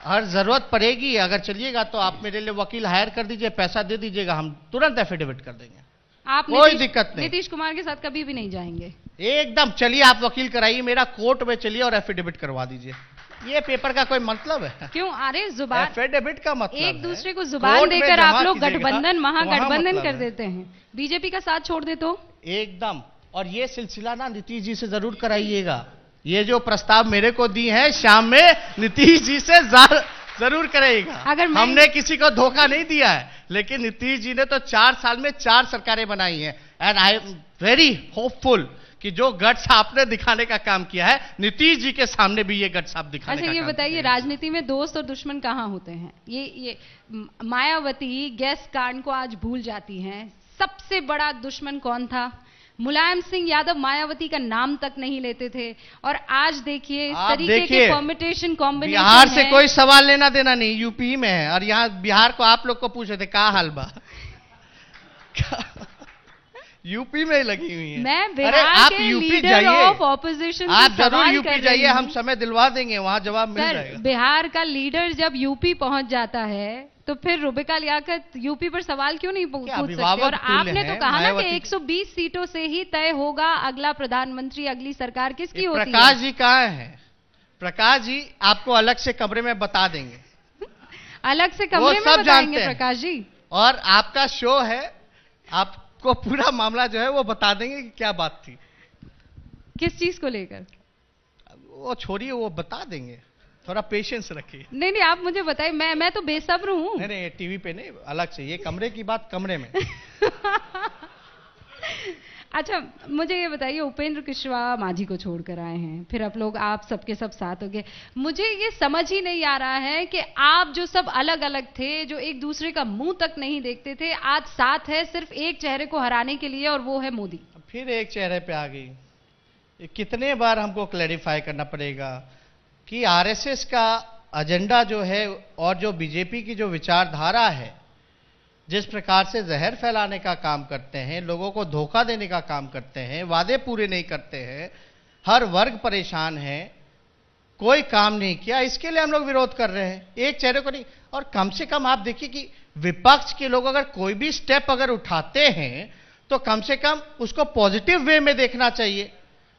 और जरूरत पड़ेगी अगर चलिएगा तो आप मेरे लिए वकील हायर कर दीजिए, पैसा दे दीजिएगा, हम तुरंत एफिडेविट कर देंगे। आप कोई दिक्कत नहीं। नीतीश कुमार के साथ कभी भी नहीं जाएंगे। एकदम चलिए, आप वकील कराइए मेरा, कोर्ट में चलिए और एफिडेविट करवा दीजिए। ये पेपर का कोई मतलब है? क्यों? अरे जुबान, एफिडेविट का मतलब एक है, दूसरे को जुबान कोर्ट में देकर जमा आप लोग कीजिएगा, गठबंधन महागठबंधन मतलब कर है। देते हैं। बीजेपी का साथ छोड़ दे तो एकदम। और ये सिलसिला ना नीतीश जी से जरूर कराइएगा। ये जो प्रस्ताव मेरे को दी है शाम में, नीतीश जी से जरूर करेगा। अगर हमने किसी को धोखा नहीं दिया है, लेकिन नीतीश जी ने तो 4 साल में 4 सरकारें बनाई हैं। And I am very hopeful कि जो गट्स आपने दिखाने का काम किया है, नीतीश जी के सामने भी ये गट्स आप दिखाने का अच्छा, ये काम बताइए, कीजिएगा। राजनीति में दोस्त और दुश्मन कहाँ होते हैं? ये मायावती गैस कांड को आज भूल जाती हैं। सबसे बड़ा दुश्मन कौन था? मुलायम सिंह यादव मायावती का नाम तक नहीं लेते थे, और आज देखिए इस तरीके के परम्यूटेशन कॉम्बिनेशन। बिहार से कोई सवाल लेना देना नहीं, यूपी में है, और यहाँ बिहार को आप लोग को पूछे थे क्या हाल बा यूपी में ही लगी हुई है। मैं बिहार के लीडर ऑफ ऑपोजिशन, आप जरूर यूपी जाइए, हम समय दिलवा देंगे, वहां जवाब मिल जाएगा। बिहार का लीडर जब यूपी पहुंच जाता है तो फिर रुबिका लियाकत यूपी पर सवाल क्यों नहीं पूछ सकते? और आपने तो कहा ना कि 120 सीटों से ही तय होगा अगला प्रधानमंत्री, अगली सरकार किसकी होती है। प्रकाश जी कहाँ है? प्रकाश जी आपको अलग से कमरे में बता देंगे। अलग से कमरे में बताएंगे प्रकाश जी। और आपका शो है, आपको पूरा मामला जो है वो बता देंगे कि क्या बात थी, किस चीज को लेकर। वो छोड़िए, वो बता देंगे, थोड़ा पेशेंस रखिए। नहीं, आप मुझे बताइए, मैं तो बेसब्र हूँ। नहीं, टीवी पे नहीं, अलग से। ये कमरे की बात कमरे में। अच्छा, मुझे ये बताइए, उपेंद्र कुशवाहा मांझी को छोड़कर आए हैं, फिर आप सबके सब साथ हो गए। मुझे ये समझ ही नहीं आ रहा है कि आप जो सब अलग अलग थे, जो एक दूसरे का मुंह तक नहीं देखते थे, आज साथ है सिर्फ एक चेहरे को हराने के लिए, और वो है मोदी। फिर एक चेहरे पे आ गई। ये कितने बार हमको क्लैरिफाई करना पड़ेगा कि आरएसएस का एजेंडा जो है और जो बीजेपी की जो विचारधारा है, जिस प्रकार से जहर फैलाने का काम करते हैं, लोगों को धोखा देने का काम करते हैं, वादे पूरे नहीं करते हैं, हर वर्ग परेशान है, कोई काम नहीं किया, इसके लिए हम लोग विरोध कर रहे हैं, एक चेहरे को नहीं। और कम से कम आप देखिए कि विपक्ष के लोग अगर कोई भी स्टेप अगर उठाते हैं तो कम से कम उसको पॉजिटिव वे में देखना चाहिए।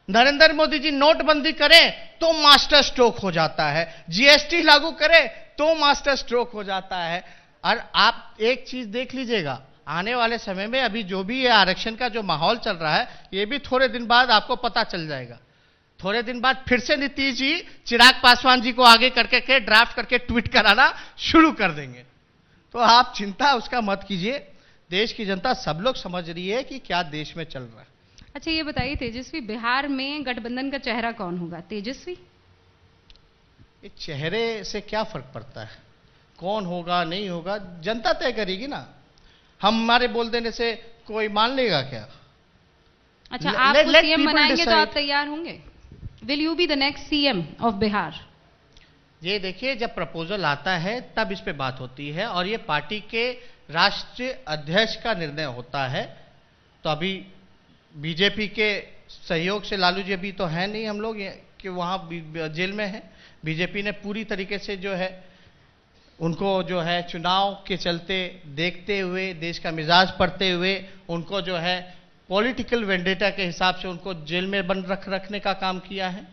नरेंद्र मोदी जी नोटबंदी करें तो मास्टर स्ट्रोक हो जाता है, जीएसटी लागू करें तो मास्टर स्ट्रोक हो जाता है। और आप एक चीज देख लीजिएगा, आने वाले समय में अभी जो भी ये आरक्षण का जो माहौल चल रहा है, ये भी थोड़े दिन बाद आपको पता चल जाएगा। थोड़े दिन बाद फिर से नीतीश जी चिराग पासवान जी को आगे करके ड्राफ्ट करके ट्वीट कराना शुरू कर देंगे। तो आप चिंता उसका मत कीजिए, देश की जनता सब लोग समझ रही है कि क्या देश में चल रहा है। अच्छा, ये बताइए तेजस्वी, बिहार में गठबंधन का चेहरा कौन होगा? तेजस्वी? इस चेहरे से क्या फर्क पड़ता है, कौन होगा नहीं होगा, जनता तय करेगी ना। हमारे बोल देने से कोई मान लेगा क्या? अच्छा, आपको सीएम बनाएंगे तो आप तैयार होंगे? Will you be the next CM of Bihar? ये देखिए, जब प्रपोजल आता है तब इस पे बात होती है, और ये पार्टी के राष्ट्रीय अध्यक्ष का निर्णय होता है। तो अभी बीजेपी के सहयोग से लालू जी अभी तो है नहीं, हम लोग कि वहाँ जेल में है। बीजेपी ने पूरी तरीके से जो है उनको जो है चुनाव के चलते देखते हुए, देश का मिजाज पढ़ते हुए, उनको जो है पॉलिटिकल वेंडेटा के हिसाब से उनको जेल में बंद रखने का काम किया है।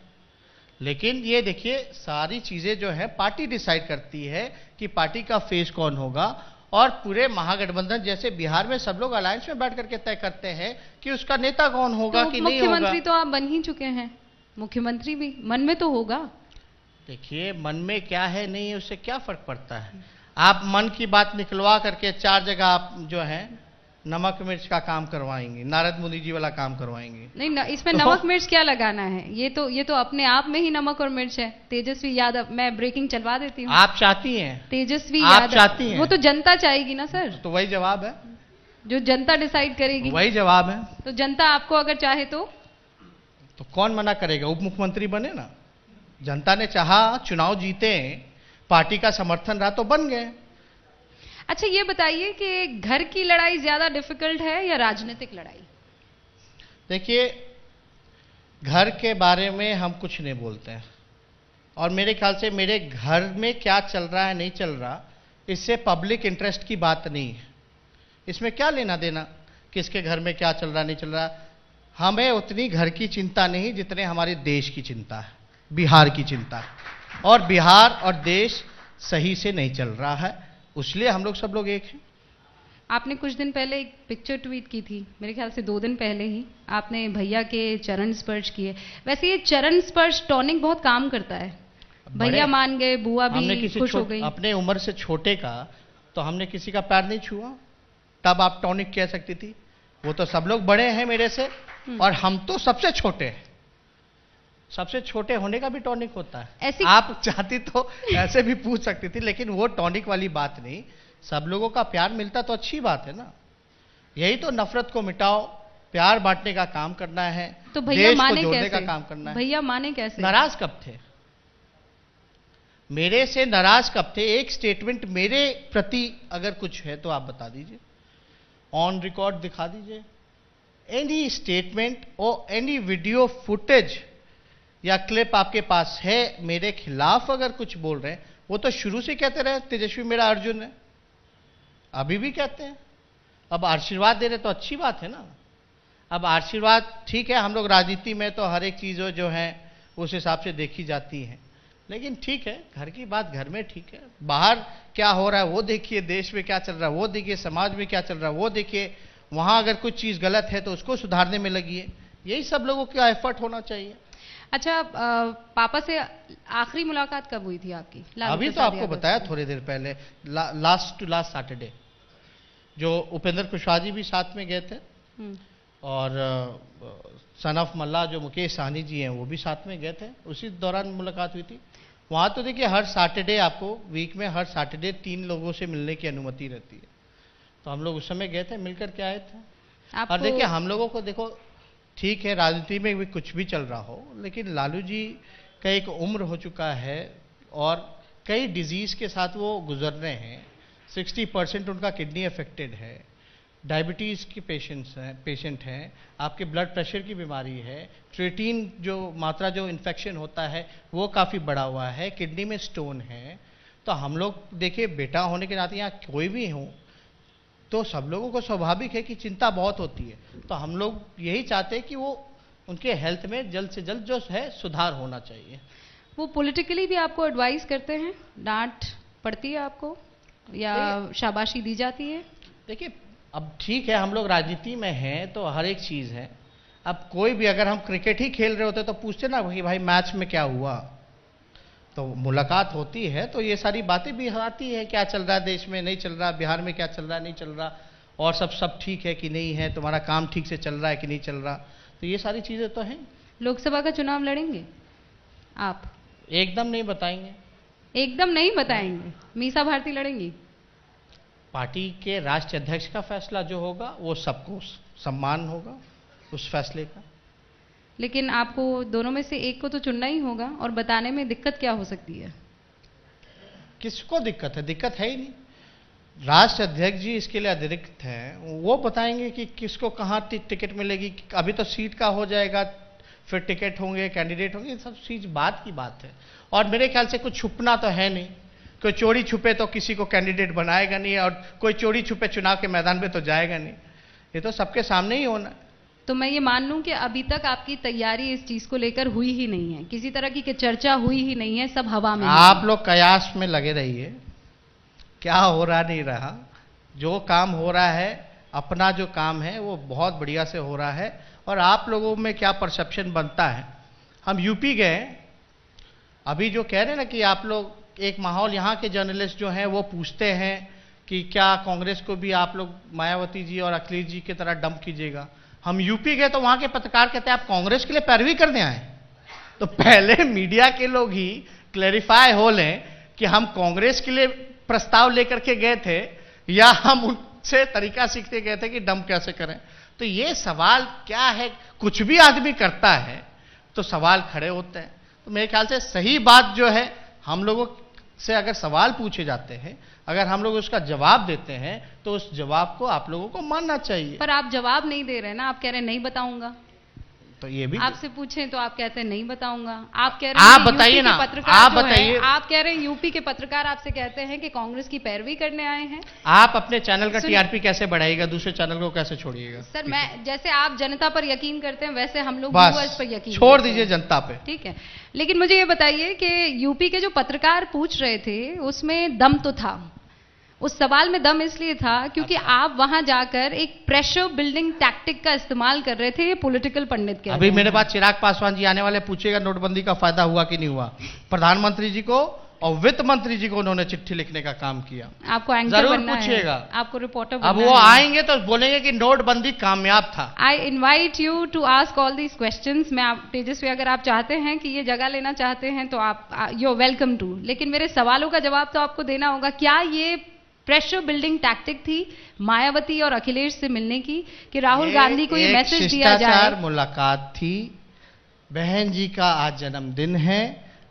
लेकिन ये देखिए, सारी चीज़ें जो है पार्टी डिसाइड करती है कि पार्टी का फेस कौन होगा, और पूरे महागठबंधन जैसे बिहार में सब लोग अलायंस में बैठ करके तय करते हैं कि उसका नेता कौन होगा कि नहीं होगा। मुख्यमंत्री तो आप बन ही चुके हैं, मुख्यमंत्री भी मन में तो होगा। देखिए, मन में क्या है नहीं है उससे क्या फर्क पड़ता है। आप मन की बात निकलवा करके 4 जगह आप जो है नमक मिर्च का काम करवाएंगे, नारद मुनि जी वाला काम करवाएंगे। नहीं इसमें नमक मिर्च क्या लगाना है? ये तो अपने आप में ही नमक और मिर्च है। तेजस्वी यादव, मैं ब्रेकिंग चलवा देती हूँ। आप चाहती हैं, तेजस्वी आप यादव चाहती हैं, वो तो जनता चाहेगी ना सर। तो वही जवाब है, जो जनता डिसाइड करेगी वही जवाब है। तो जनता आपको अगर चाहे तो कौन मना करेगा? उप मुख्यमंत्री बने ना, जनता ने चाहा, चुनाव जीते, पार्टी का समर्थन रहा तो बन गए। अच्छा ये बताइए कि घर की लड़ाई ज्यादा डिफिकल्ट है या राजनीतिक लड़ाई? देखिए, घर के बारे में हम कुछ नहीं बोलते हैं, और मेरे ख्याल से मेरे घर में क्या चल रहा है नहीं चल रहा, इससे पब्लिक इंटरेस्ट की बात नहीं है। इसमें क्या लेना देना किसके घर में क्या चल रहा नहीं चल रहा। हमें उतनी घर की चिंता नहीं जितने हमारे देश की चिंता है, बिहार की चिंता है। और बिहार और देश सही से नहीं चल रहा है, इसलिए हम लोग सब लोग एक हैं। आपने कुछ दिन पहले एक पिक्चर ट्वीट की थी, मेरे ख्याल से 2 दिन पहले ही, आपने भैया के चरण स्पर्श किए। वैसे ये चरण स्पर्श टॉनिक बहुत काम करता है। भैया मान गए, बुआ भी खुश हो गई। अपने उम्र से छोटे का तो हमने किसी का पैर नहीं छुआ, तब आप टॉनिक कह सकती थी। वो तो सब लोग बड़े हैं मेरे से, और हम तो सबसे छोटे हैं। सबसे छोटे होने का भी टॉनिक होता है। आप चाहती तो ऐसे भी पूछ सकती थी, लेकिन वो टॉनिक वाली बात नहीं। सब लोगों का प्यार मिलता तो अच्छी बात है ना। यही तो नफरत को मिटाओ, प्यार बांटने का काम करना है, तो भैया माने जोड़ने कैसे? का काम करना है। भैया माने कैसे? नाराज कब थे? मेरे से नाराज कब थे? एक स्टेटमेंट मेरे प्रति अगर कुछ है तो आप बता दीजिए, ऑन रिकॉर्ड दिखा दीजिए। एनी स्टेटमेंट और एनी वीडियो फुटेज या क्लिप आपके पास है मेरे खिलाफ अगर कुछ बोल रहे हैं? वो तो शुरू से कहते रहे तेजस्वी मेरा अर्जुन है, अभी भी कहते हैं। अब आशीर्वाद दे रहे तो अच्छी बात है ना। अब आशीर्वाद ठीक है, हम लोग राजनीति में तो हर एक चीज़ जो है उस हिसाब से देखी जाती है, लेकिन ठीक है, घर की बात घर में ठीक है। बाहर क्या हो रहा है वो देखिए, देश में क्या चल रहा है वो देखिए, समाज में क्या चल रहा है वो देखिए। वहां अगर कुछ चीज़ गलत है तो उसको सुधारने में लगिए। यही सब लोगों का एफर्ट होना चाहिए। अच्छा, पापा से आखिरी मुलाकात कब हुई थी आपकी? अभी तो आपको बताया थोड़ी देर पहले, लास्ट सैटरडे, जो उपेंद्र कुशवाहा जी भी साथ में गए थे, और सन ऑफ मल्ला जो मुकेश सहनी जी हैं वो भी साथ में गए थे, उसी दौरान मुलाकात हुई थी। वहाँ तो देखिए हर सैटरडे आपको वीक में हर सैटरडे 3 लोगों से मिलने की अनुमति रहती है, तो हम लोग उस समय गए थे, मिलकर के आए थे। और देखिए हम लोगों को देखो, ठीक है राजनीति में भी कुछ भी चल रहा हो, लेकिन लालू जी का एक उम्र हो चुका है और कई डिजीज़ के साथ वो गुजर रहे हैं। 60% उनका किडनी अफेक्टेड है, डायबिटीज़ के पेशेंट हैं, आपके ब्लड प्रेशर की बीमारी है, क्रिएटिन जो मात्रा जो इन्फेक्शन होता है वो काफ़ी बढ़ा हुआ है, किडनी में स्टोन है। तो हम लोग देखिए बेटा होने के नाते यहाँ कोई भी हो तो सब लोगों को स्वाभाविक है कि चिंता बहुत होती है। तो हम लोग यही चाहते हैं कि वो उनके हेल्थ में जल्द से जल्द जो है सुधार होना चाहिए। वो पॉलिटिकली भी आपको एडवाइस करते हैं? डांट पड़ती है आपको या शाबाशी दी जाती है? देखिए अब ठीक है, हम लोग राजनीति में हैं तो हर एक चीज़ है। अब कोई भी अगर हम क्रिकेट ही खेल रहे होते तो पूछते ना कि भाई मैच में क्या हुआ, तो मुलाकात होती है तो ये सारी बातें भी आती है, क्या चल रहा है देश में नहीं चल रहा, बिहार में क्या चल रहा है नहीं चल रहा, और सब ठीक है कि नहीं है, तुम्हारा काम ठीक से चल रहा है कि नहीं चल रहा। तो ये सारी चीज़ें तो हैं। लोकसभा का चुनाव लड़ेंगे आप? एकदम नहीं बताएंगे। एकदम नहीं बताएंगे? मीसा भारती लड़ेंगी? पार्टी के राष्ट्रीय अध्यक्ष का फैसला जो होगा वो सबको सम्मान होगा उस फैसले का। लेकिन आपको दोनों में से एक को तो चुनना ही होगा, और बताने में दिक्कत क्या हो सकती है? किसको दिक्कत है? दिक्कत है ही नहीं। राष्ट्रीय अध्यक्ष जी इसके लिए अतिरिक्त हैं, वो बताएंगे कि किसको कहाँ टिकट मिलेगी। अभी तो सीट का हो जाएगा, फिर टिकट होंगे, कैंडिडेट होंगे, सब चीज बात की बात है। और मेरे ख्याल से कुछ छुपना तो है नहीं, कोई चोरी छुपे तो किसी को कैंडिडेट बनाएगा नहीं, और कोई चोरी छुपे चुनाव के मैदान में तो जाएगा नहीं। ये तो सबके सामने ही होना है। तो मैं ये मान लूं कि अभी तक आपकी तैयारी इस चीज को लेकर हुई ही नहीं है, किसी तरह की चर्चा हुई ही नहीं है, सब हवा में। आप लोग कयास में लगे रहिए, क्या हो रहा नहीं रहा जो काम हो रहा है, अपना जो काम है वो बहुत बढ़िया से हो रहा है। और आप लोगों में क्या परसेप्शन बनता है, हम यूपी गए, अभी जो कह रहे हैं ना कि आप लोग, एक माहौल यहाँ के जर्नलिस्ट जो हैं वो पूछते हैं कि क्या कांग्रेस को भी आप लोग मायावती जी और अखिलेश जी की तरह डंप कीजिएगा। हम यूपी गए तो वहां के पत्रकार कहते हैं आप कांग्रेस के लिए पैरवी करने आए। तो पहले मीडिया के लोग ही क्लैरिफाई हो लें कि हम कांग्रेस के लिए प्रस्ताव लेकर के गए थे या हम उनसे तरीका सीखते गए थे कि डंप कैसे करें। तो ये सवाल क्या है, कुछ भी आदमी करता है तो सवाल खड़े होते हैं। तो मेरे ख्याल से सही बात जो है, हम लोगों से अगर सवाल पूछे जाते हैं, अगर हम लोग उसका जवाब देते हैं तो उस जवाब को आप लोगों को मानना चाहिए। पर आप जवाब नहीं दे रहे ना, आप कह रहे हैं नहीं बताऊंगा। तो ये भी आपसे पूछें तो आप कहते हैं नहीं बताऊंगा। आप कह रहे हैं आप बताइए ना, आप बताइए। आप कह रहे हैं यूपी के पत्रकार आपसे कहते हैं कि कांग्रेस की पैरवी करने आए हैं। आप अपने चैनल का टीआरपी कैसे बढ़ाइएगा, दूसरे चैनल को कैसे छोड़िएगा? सर मैं, जैसे आप जनता पर यकीन करते हैं वैसे हम लोग व्यूअर्स पर यकीन छोड़ दीजिए जनता पे। ठीक है, लेकिन मुझे ये बताइए कि यूपी के जो पत्रकार पूछ रहे थे उसमें दम तो था, उस सवाल में दम इसलिए था क्योंकि आप वहां जाकर एक प्रेशर बिल्डिंग टैक्टिक का इस्तेमाल कर रहे थे। ये पॉलिटिकल पंडित के अभी मेरे पास चिराग पासवान जी आने वाले, पूछेगा नोटबंदी का फायदा हुआ कि नहीं हुआ। प्रधानमंत्री जी को और वित्त मंत्री जी को उन्होंने चिट्ठी लिखने का काम किया। आपको एंकर जरूर बनना पूछिएगा, है, आपको रिपोर्टर अब वो आएंगे तो बोलेंगे कि नोटबंदी कामयाब था। I invite you to ask all these questions. मैं आप तेजस्वी, अगर आप चाहते हैं कि ये जगह लेना चाहते हैं तो आप यू आर वेलकम टू, लेकिन मेरे सवालों का जवाब तो आपको देना होगा। क्या ये प्रेशर बिल्डिंग टैक्टिक थी मायावती और अखिलेश से मिलने की, कि राहुल गांधी को ये मैसेज दिया जाए? मुलाकात थी, बहन जी का आज जन्मदिन है,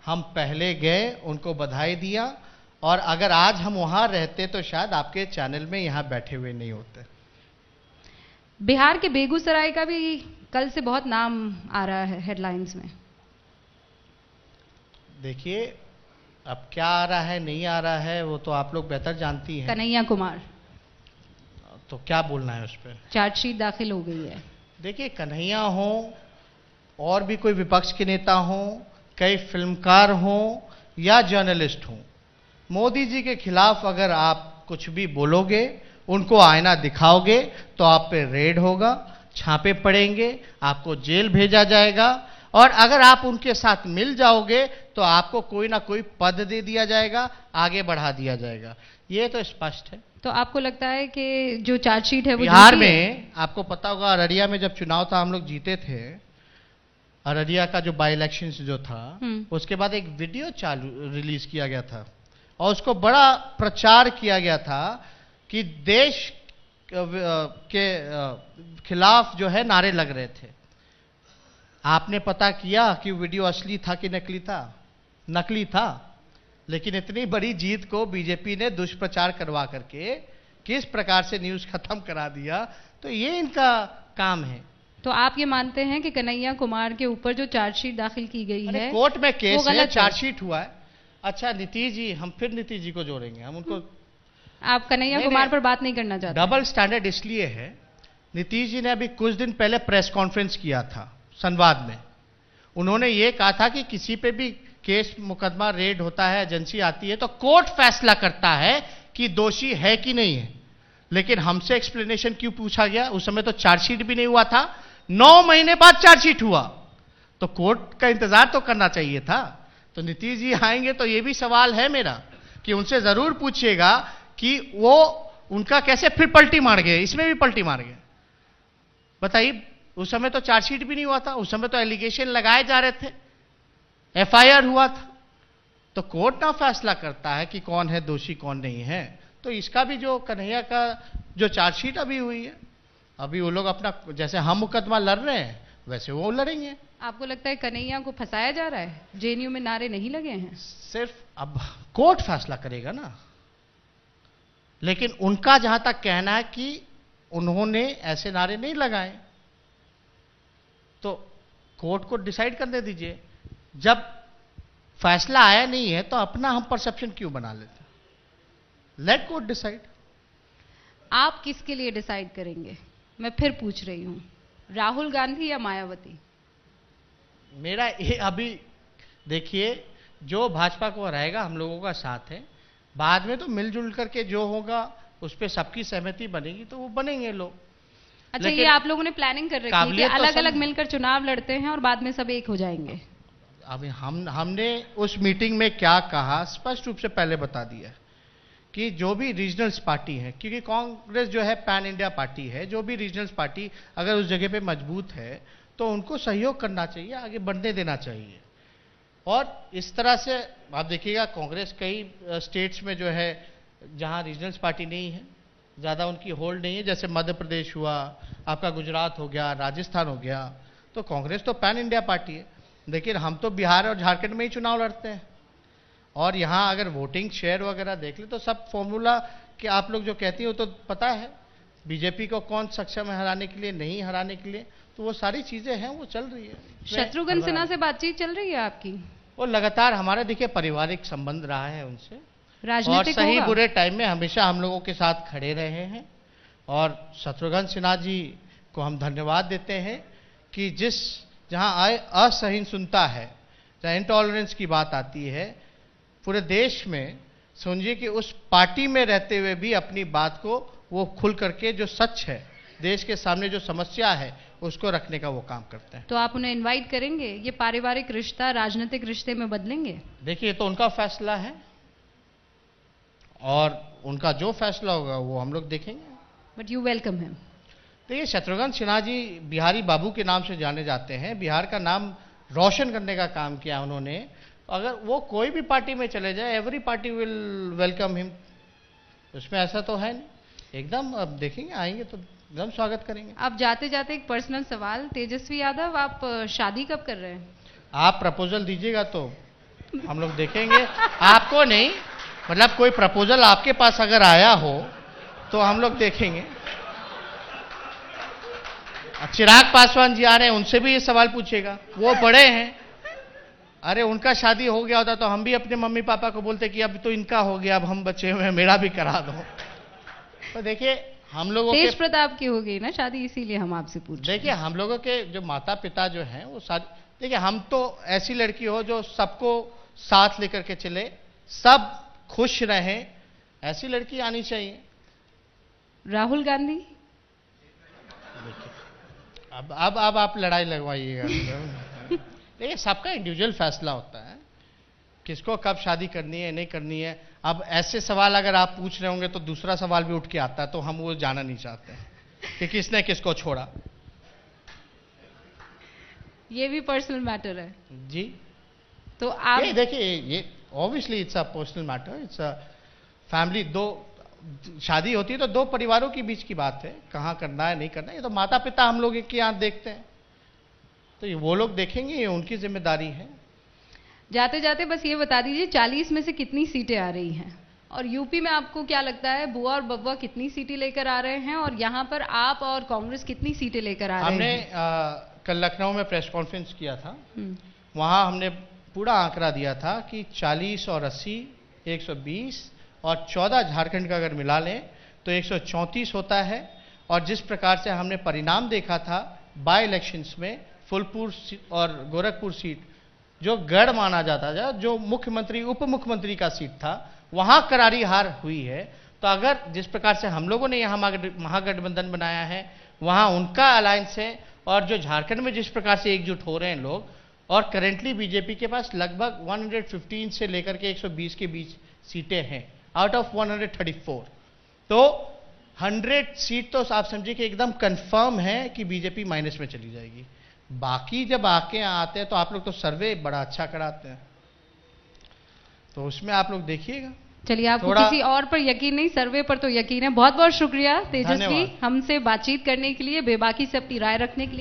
हम पहले गए, उनको बधाई दिया, और अगर आज हम वहां रहते तो शायद आपके चैनल में यहां बैठे हुए नहीं होते। बिहार के बेगूसराय का भी कल से बहुत नाम आ रहा है हेडलाइंस में। देखिए अब क्या आ रहा है नहीं आ रहा है वो तो आप लोग बेहतर जानती हैं। कन्हैया कुमार, तो क्या बोलना है उस पर? चार्जशीट दाखिल हो गई है। देखिए कन्हैया हो और भी कोई विपक्ष के नेता हो, कई फिल्मकार हो या जर्नलिस्ट हो, मोदी जी के खिलाफ अगर आप कुछ भी बोलोगे, उनको आईना दिखाओगे तो आप पे रेड होगा, छापे पड़ेंगे, आपको जेल भेजा जाएगा, और अगर आप उनके साथ मिल जाओगे तो आपको कोई ना कोई पद दे दिया जाएगा, आगे बढ़ा दिया जाएगा। ये तो स्पष्ट है। तो आपको लगता है कि जो चार्जशीट है वो बिहार में आपको पता होगा, अररिया में जब चुनाव था हम लोग जीते थे, अररिया का जो बाई इलेक्शन जो था उसके बाद एक वीडियो रिलीज किया गया था और उसको बड़ा प्रचार किया गया था कि देश के खिलाफ जो है नारे लग रहे थे। आपने पता किया कि वीडियो असली था कि नकली था? नकली था। लेकिन इतनी बड़ी जीत को बीजेपी ने दुष्प्रचार करवा करके किस प्रकार से न्यूज खत्म करा दिया, तो ये इनका काम है। तो आप ये मानते हैं कि कन्हैया कुमार के ऊपर जो चार्जशीट दाखिल की गई है, कोर्ट में केस है, चार्जशीट हुआ है। अच्छा नीतीश जी, हम फिर नीतीश जी को जोड़ेंगे, हम उनको, आप कन्हैया कुमार पर बात नहीं करना चाहते? डबल स्टैंडर्ड इसलिए है, नीतीश जी ने अभी कुछ दिन पहले प्रेस कॉन्फ्रेंस किया था संवाद में। उन्होंने ये कहा था कि किसी पे भी केस मुकदमा रेड होता है, एजेंसी आती है तो कोर्ट फैसला करता है कि दोषी है कि नहीं है। लेकिन हमसे एक्सप्लेनेशन क्यों पूछा गया? उस समय तो चार्जशीट भी नहीं हुआ था, 9 महीने बाद चार्जशीट हुआ, तो कोर्ट का इंतजार तो करना चाहिए था। तो नीतीश जी आएंगे तो ये भी सवाल है मेरा कि उनसे जरूर पूछिएगा कि वो उनका कैसे फिर पलटी मार गए, इसमें भी पलटी मार गए। बताइए, उस समय तो चार्जशीट भी नहीं हुआ था, उस समय तो एलिगेशन लगाए जा रहे थे, एफआईआर हुआ था। तो कोर्ट ना फैसला करता है कि कौन है दोषी कौन नहीं है। तो इसका भी जो कन्हैया का जो चार्जशीट अभी हुई है, अभी वो लोग अपना, जैसे हम मुकदमा लड़ रहे हैं वैसे वो लड़ेंगे। आपको लगता है कन्हैया को फंसाया जा रहा है? जेएनयू में नारे नहीं लगे हैं? सिर्फ अब कोर्ट फैसला करेगा ना। लेकिन उनका जहां तक कहना है कि उन्होंने ऐसे नारे नहीं लगाए, तो कोर्ट को डिसाइड करने दीजिए। जब फैसला आया नहीं है तो अपना हम परसेप्शन क्यों बना लेते? Let court decide. आप किसके लिए डिसाइड करेंगे? मैं फिर पूछ रही हूं, राहुल गांधी या मायावती? मेरा ये अभी देखिए, जो भाजपा को रहेगा हम लोगों का साथ है, बाद में तो मिलजुल करके जो होगा उस पर सबकी सहमति बनेगी तो वो बनेंगे लोग। अच्छा, ये आप लोगों ने प्लानिंग कर रखी है कि अलग अलग मिलकर चुनाव लड़ते हैं और बाद में सब एक हो जाएंगे? अभी हमने उस मीटिंग में क्या कहा स्पष्ट रूप से पहले बता दिया कि जो भी रीजनल्स पार्टी है, क्योंकि कांग्रेस जो है पैन इंडिया पार्टी है, जो भी रीजनल्स पार्टी अगर उस जगह पे मजबूत है तो उनको सहयोग करना चाहिए, आगे बढ़ने देना चाहिए। और इस तरह से आप देखिएगा कांग्रेस कई स्टेट्स में जो है जहां रीजनल्स पार्टी नहीं है, ज़्यादा उनकी होल्ड नहीं है, जैसे मध्य प्रदेश हुआ, आपका गुजरात हो गया, राजस्थान हो गया, तो कांग्रेस तो पैन इंडिया पार्टी है। लेकिन हम तो बिहार और झारखंड में ही चुनाव लड़ते हैं और यहाँ अगर वोटिंग शेयर वगैरह देख ले तो सब फॉर्मूला कि आप लोग जो कहती हो तो पता है बीजेपी को कौन सक्षम है हराने के लिए, नहीं हराने के लिए, तो वो सारी चीजें हैं, वो चल रही है। शत्रुघ्न सिन्हा से बातचीत चल रही है आपकी? वो लगातार हमारा देखिए पारिवारिक संबंध रहा है उनसे, राजनीतिक और सही बुरे टाइम में हमेशा हम लोगों के साथ खड़े रहे हैं। और शत्रुघ्न सिन्हा जी को हम धन्यवाद देते हैं कि जहां असहिष्णुता है, जहां इंटॉलरेंस की बात आती है, पूरे देश में समझिए कि उस पार्टी में रहते हुए भी अपनी बात को वो खुल करके जो सच है, देश के सामने जो समस्या है, उसको रखने का वो काम करते हैं। तो आप उन्हें इनवाइट करेंगे? ये पारिवारिक रिश्ता राजनीतिक रिश्ते में बदलेंगे? देखिए, तो उनका फैसला है और उनका जो फैसला होगा वो हम लोग देखेंगे। But you welcome him? देखिए, शत्रुघ्न सिन्हा जी बिहारी बाबू के नाम से जाने जाते हैं, बिहार का नाम रोशन करने का काम किया उन्होंने। अगर वो कोई भी पार्टी में चले जाए, every party will welcome him, उसमें ऐसा तो है नहीं। एकदम अब देखेंगे, आएंगे तो एकदम स्वागत करेंगे। आप जाते जाते एक पर्सनल सवाल, तेजस्वी यादव आप शादी कब कर रहे हैं? आप प्रपोजल दीजिएगा तो हम लोग देखेंगे। आपको नहीं, मतलब कोई प्रपोजल आपके पास अगर आया हो तो हम लोग देखेंगे। चिराग पासवान जी आ रहे हैं, उनसे भी ये सवाल पूछेगा, वो बड़े हैं। अरे उनका शादी हो गया होता तो हम भी अपने मम्मी पापा को बोलते कि अब तो इनका हो गया, अब हम बचे हुए हैं, मेरा भी करा दो। तो देखिए, हम लोगों तेज प्रताप की हो गई ना शादी, इसीलिए हम आपसे पूछ रहे हैं। देखिए, हम लोगों के जो माता पिता जो हैं वो देखिए, हम तो ऐसी लड़की हो जो सबको साथ लेकर के चले, सब खुश रहें, ऐसी लड़की आनी चाहिए। राहुल गांधी? अब आप लड़ाई लगवाइएगा। देखिए, सबका इंडिविजुअल फैसला होता है किसको कब शादी करनी है नहीं करनी है। अब ऐसे सवाल अगर आप पूछ रहे होंगे तो दूसरा सवाल भी उठ के आता है, तो हम वो जाना नहीं चाहते कि किसने किसको छोड़ा। ये भी पर्सनल मैटर है जी। तो आप देखिए, ये obviously it's a personal matter, it's a family. दो शादी होती है तो दो परिवारों के बीच की बात है, कहाँ करना है नहीं करना है, ये तो माता पिता हम लोग के यहाँ देखते हैं, तो ये वो लोग देखेंगे, ये उनकी जिम्मेदारी है। जाते जाते बस ये बता दीजिए 40 में से कितनी सीटें आ रही हैं, और यूपी में आपको क्या लगता है बुआ और बब्बा कितनी सीटें लेकर आ रहे हैं, और यहाँ पर आप और कांग्रेस कितनी सीटें लेकर आ रहे हैं? हमने कल लखनऊ में प्रेस कॉन्फ्रेंस किया था, वहां हमने पूरा आंकड़ा दिया था कि 40 और 80 120 और 14 झारखंड का अगर मिला लें तो 134 होता है। और जिस प्रकार से हमने परिणाम देखा था बाय इलेक्शंस में, फुलपुर और गोरखपुर सीट जो गढ़ माना जाता था, जो मुख्यमंत्री उप मुख्यमंत्री का सीट था, वहां करारी हार हुई है। तो अगर जिस प्रकार से हम लोगों ने यहाँ महागठबंधन बनाया है, वहां उनका अलायंस है, और जो झारखंड में जिस प्रकार से एकजुट हो रहे हैं लोग, और करेंटली बीजेपी के पास लगभग 115 से लेकर के 120 के बीच सीटें हैं आउट ऑफ 134, तो 100 सीट तो आप समझिए कि एकदम कंफर्म है कि बीजेपी माइनस में चली जाएगी। बाकी जब आके आते हैं तो आप लोग तो सर्वे बड़ा अच्छा कराते हैं, तो उसमें आप लोग देखिएगा। चलिए, आपको किसी और पर यकीन नहीं, सर्वे पर तो यकीन है। बहुत बहुत शुक्रिया तेजस्वी, हमसे बातचीत करने के लिए, बेबाकी से अपनी राय रखने के लिए।